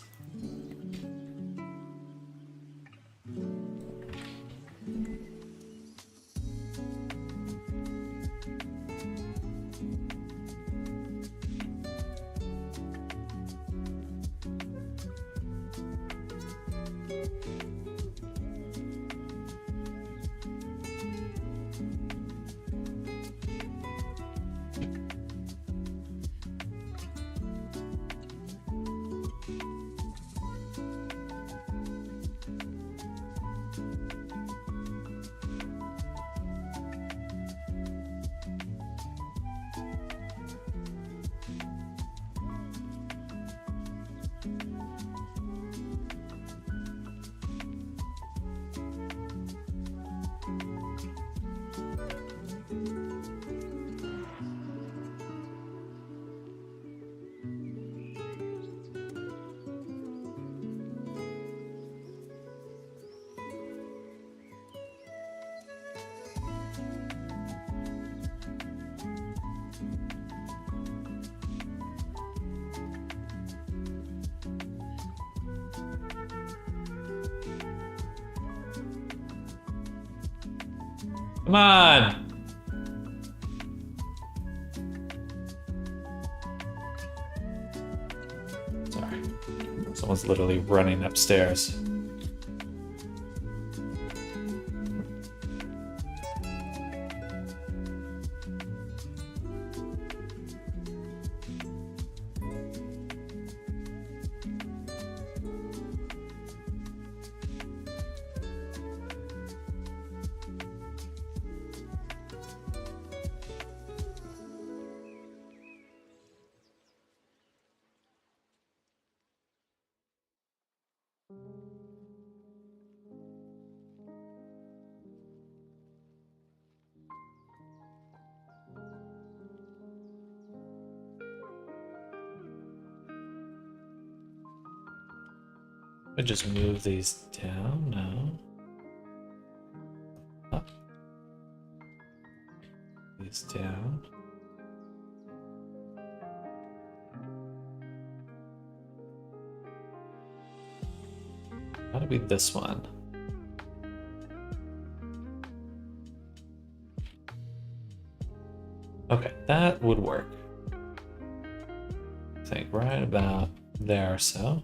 [SPEAKER 1] Come on! Sorry. Someone's literally running upstairs. I just move these down now. Up. These down. Gotta be this one. Okay, that would work. I think right about there or so.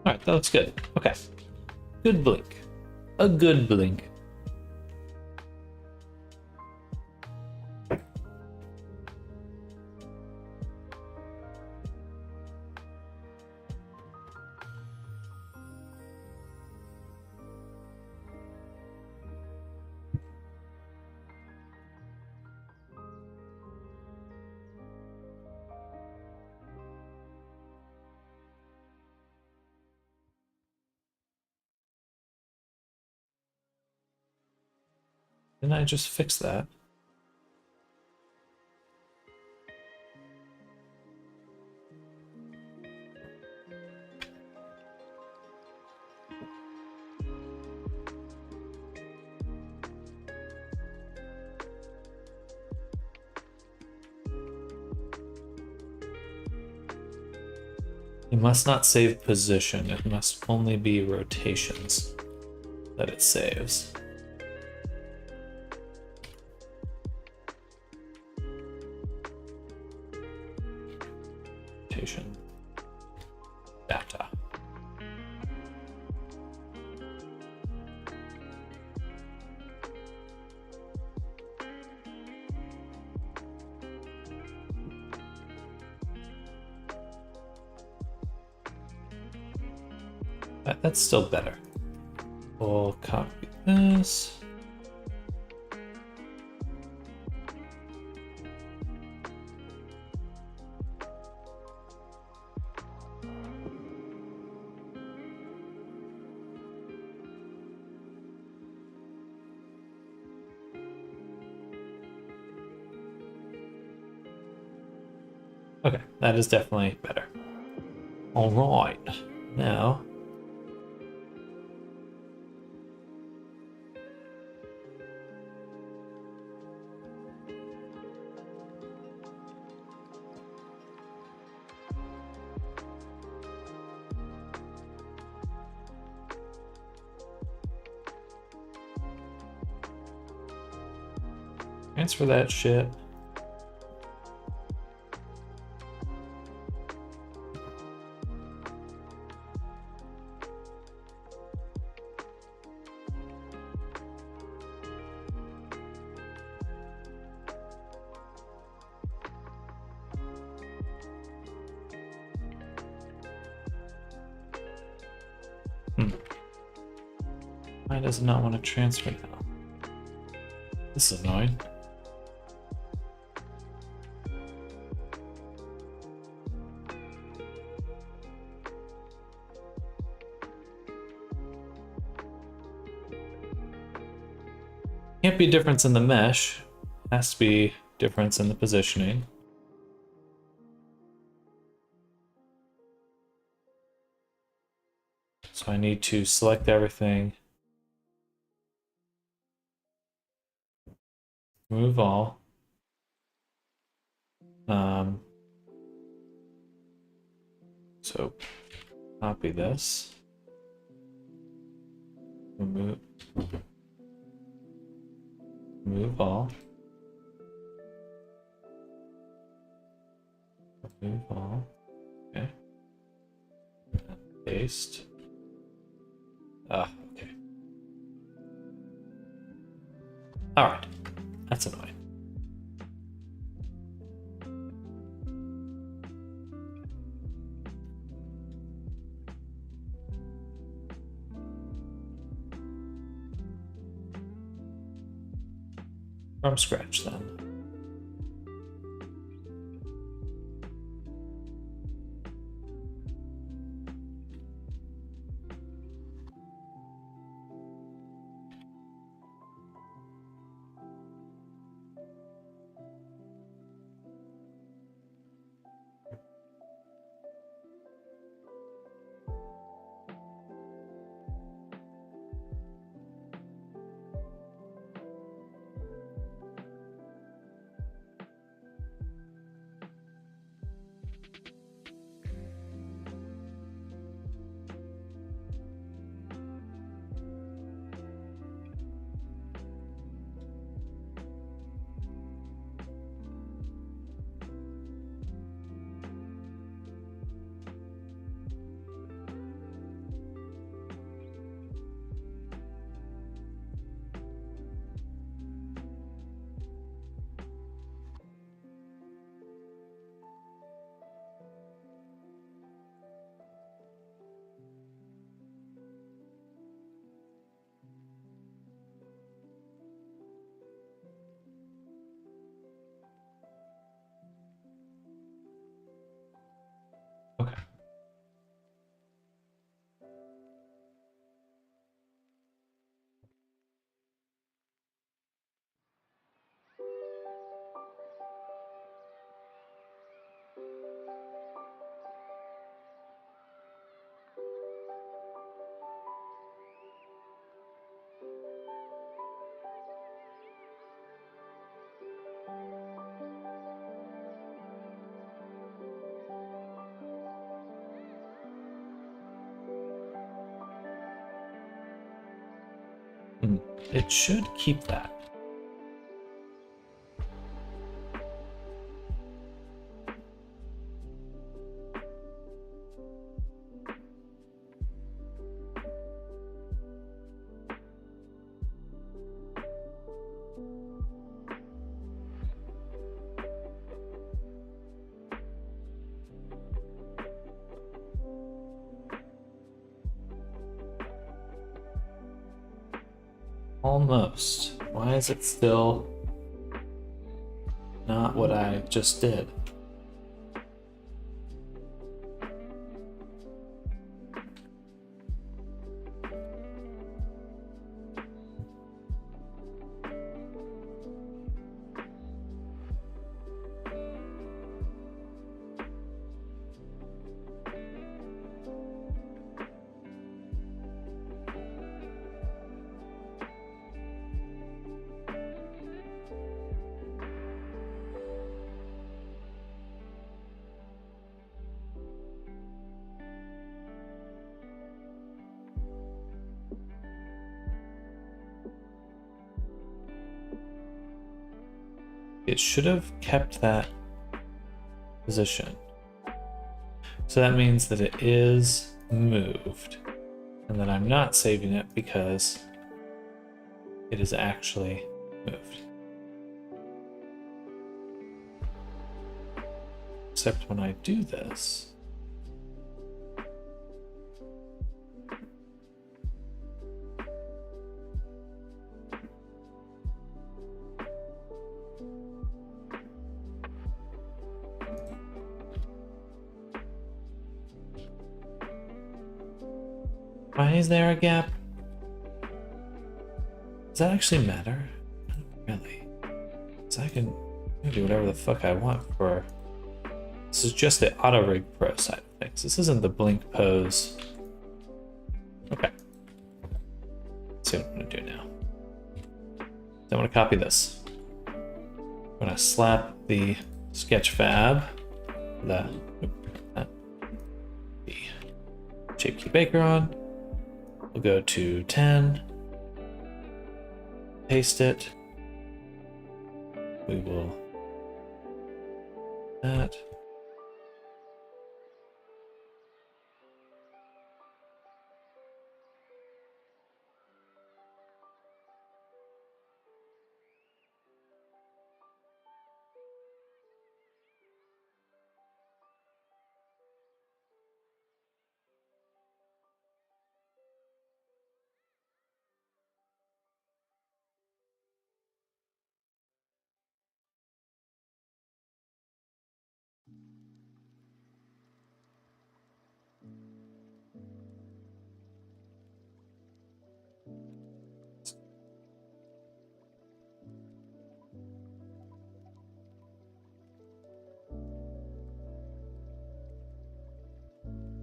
[SPEAKER 1] Alright, that looks good. Okay. Good blink. A good blink. Didn't I just fix that? You must not save position. It must only be rotations that it saves. Rotation data. That's still better. We'll copy this. Okay, that is definitely better. All right, now. Transfer that shit. Why does it not want to transfer now? This is annoying. Can't be a difference in the mesh. Has to be difference in the positioning. So I need to select everything. Remove all. So copy this. Remove all. Remove all. Okay. Paste. Okay. Alright. That's annoying. From scratch then. Okay. It should keep that. Almost. Why is it still not what I just did? It should have kept that position. So that means that it is moved and that I'm not saving it because it is actually moved. Except when I do this, why is there a gap? Does that actually matter? Really? So I can do whatever the fuck I want for... This is just the Auto Rig Pro side of things. This isn't the Blink Pose. Okay. Let's see what I'm gonna do now. So I'm gonna copy this. I'm gonna slap the Sketchfab, the Shape Key Baker on. We'll go to 10. Paste it. We will that.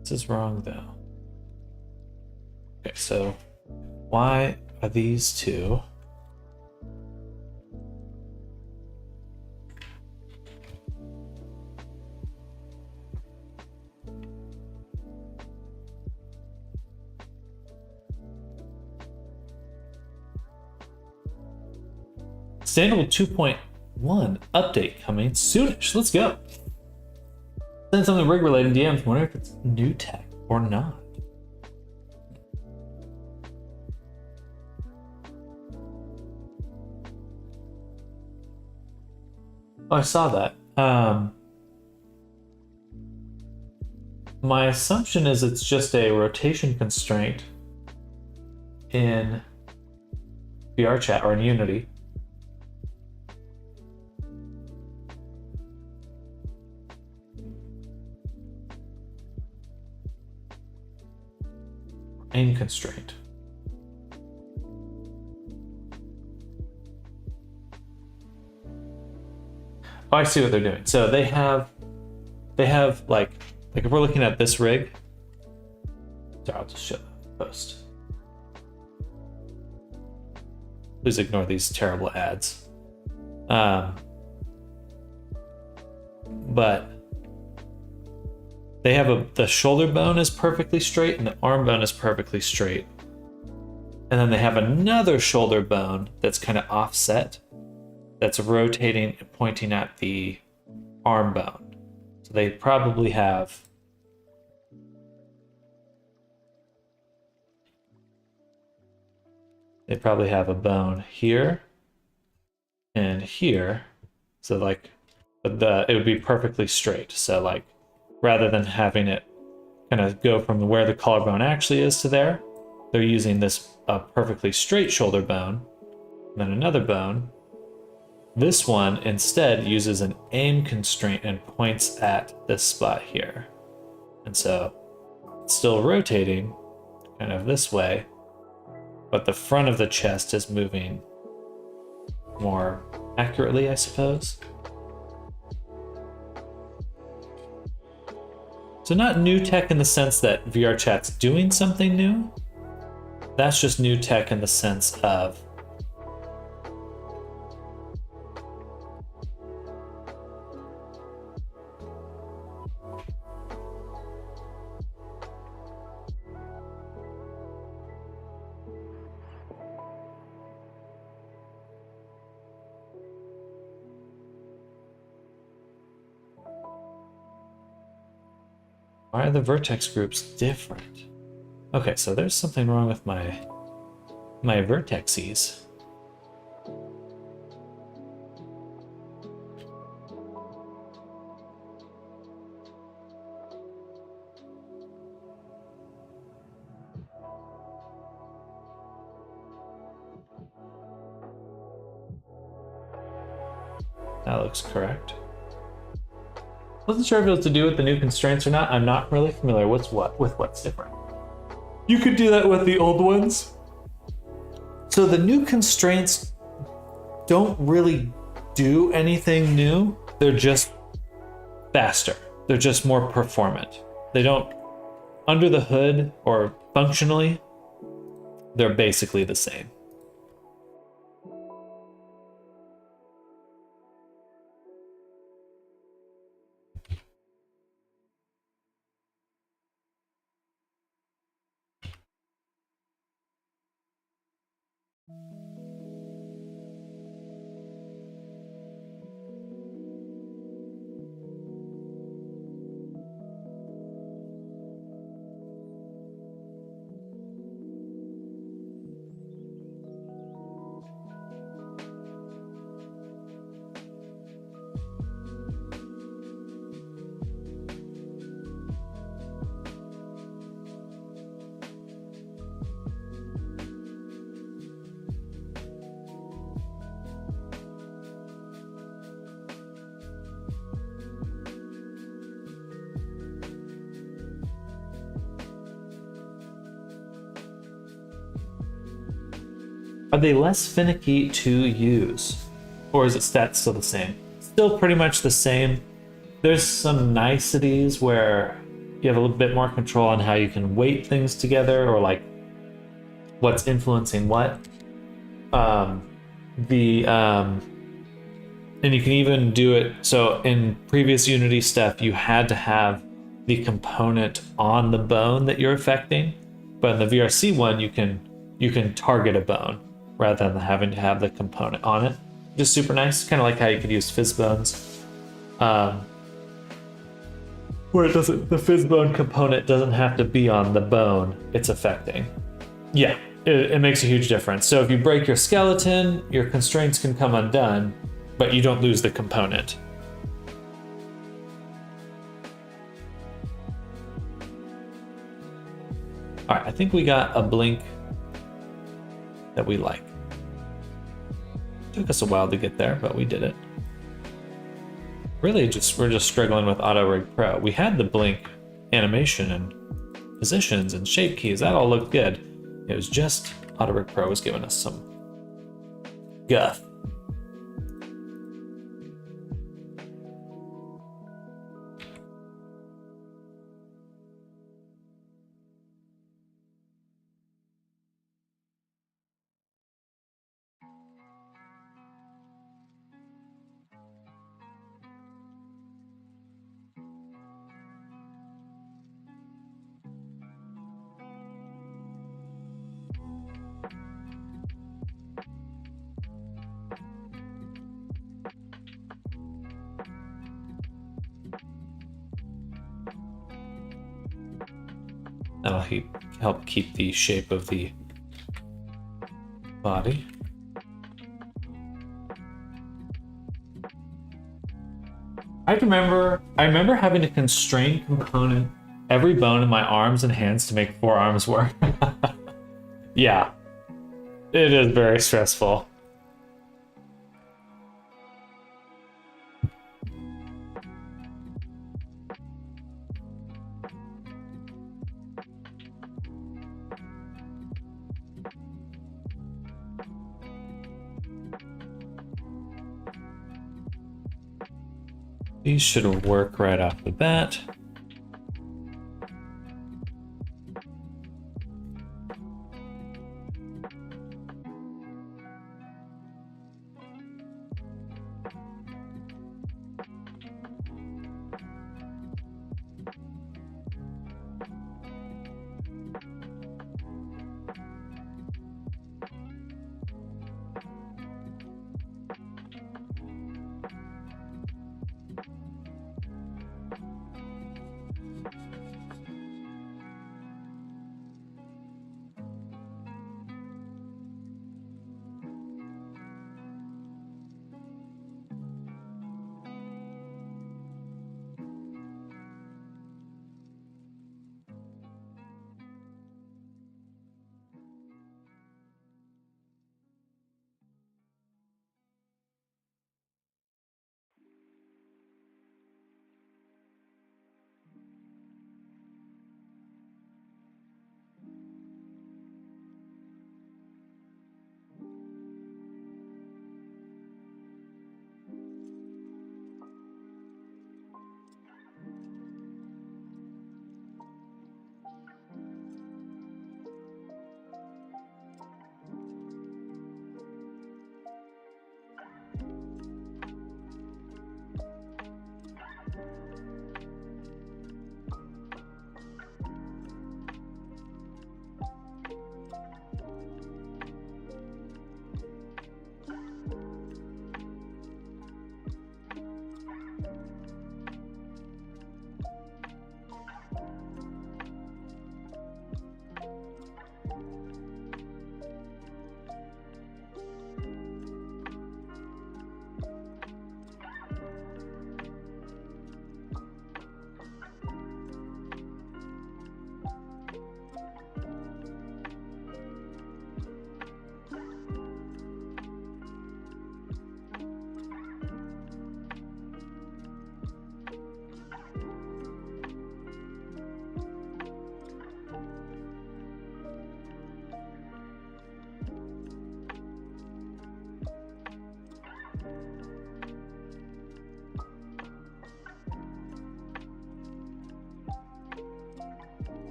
[SPEAKER 1] This is wrong though. Okay, so why are these two? Standable 2.1 update coming soonish. Let's go. Send something rig related DMs. Wonder if it's new tech or not. Oh, I saw that. My assumption is it's just a rotation constraint in VRChat or in Unity. Aim constraint. Oh, I see what they're doing. So they have like if we're looking at this rig. Sorry, I'll just show the post. Please ignore these terrible ads. But they have the shoulder bone is perfectly straight and the arm bone is perfectly straight. And then they have another shoulder bone that's kind of offset, that's rotating and pointing at the arm bone. So they probably have a bone here and here. So like it would be perfectly straight. So like rather than having it kind of go from where the collarbone actually is to there, they're using this perfectly straight shoulder bone, and then another bone. This one instead uses an aim constraint and points at this spot here. And so it's still rotating kind of this way, but the front of the chest is moving more accurately, I suppose. So not new tech in the sense that VRChat's doing something new. That's just new tech in the sense of why are the vertex groups different? Okay, so there's something wrong with my vertexes. That looks correct. Wasn't sure if it was to do with the new constraints or not. I'm not really familiar with what's different. You could do that with the old ones. So the new constraints don't really do anything new. They're just faster. They're just more performant. They don't, under the hood or functionally, they're basically the same. Are they less finicky to use? Or is it stats still the same? Still pretty much the same. There's some niceties where you have a little bit more control on how you can weight things together, or like what's influencing what. And you can even do it, so in previous Unity stuff, you had to have the component on the bone that you're affecting, but in the VRC one, you can target a bone rather than having to have the component on it. Just super nice, kind of like how you could use fizz bones, where the fizz bone component doesn't have to be on the bone it's affecting. Yeah, it makes a huge difference. So if you break your skeleton, your constraints can come undone, but you don't lose the component. All right, I think we got a blink that we like. Took us a while to get there, but we did it. Really, we're just struggling with AutoRig Pro. We had the blink animation and positions and shape keys. That all looked good. It was just AutoRig Pro was giving us some guff. That'll help keep the shape of the body. I remember having to constrain component every bone in my arms and hands to make 4 arms work. Yeah, it is very stressful. These should work right off the bat.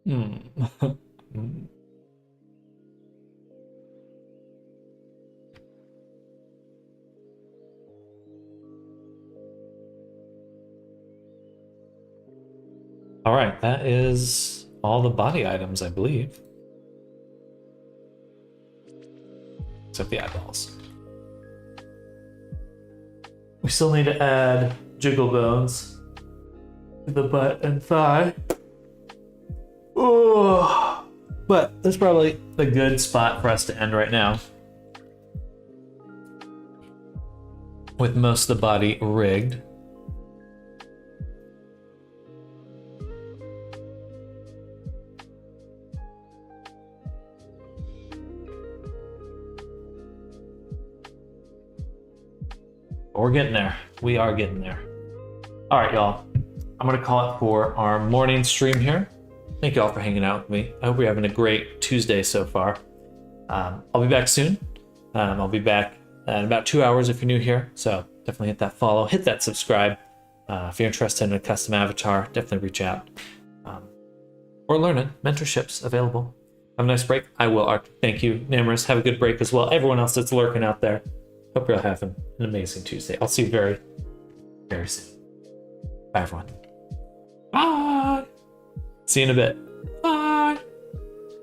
[SPEAKER 1] Mm. All right, that is all the body items, I believe. Except the eyeballs. We still need to add jiggle bones to the butt and thigh. Oh, but that's probably a good spot for us to end right now. With most of the body rigged. We're getting there. We are getting there. All right, y'all. I'm going to call it for our morning stream here. Thank you all for hanging out with me. I hope you're having a great Tuesday so far. I'll be back soon. I'll be back in about 2 hours if you're new here. So definitely hit that follow, hit that subscribe. If you're interested in a custom avatar, definitely reach out. Or learning, mentorships available. Have a nice break. I will, Ark. Thank you, Namorous. Have a good break as well. Everyone else that's lurking out there. Hope you're all having an amazing Tuesday. I'll see you very, very soon. Bye, everyone. Bye. See you in a bit.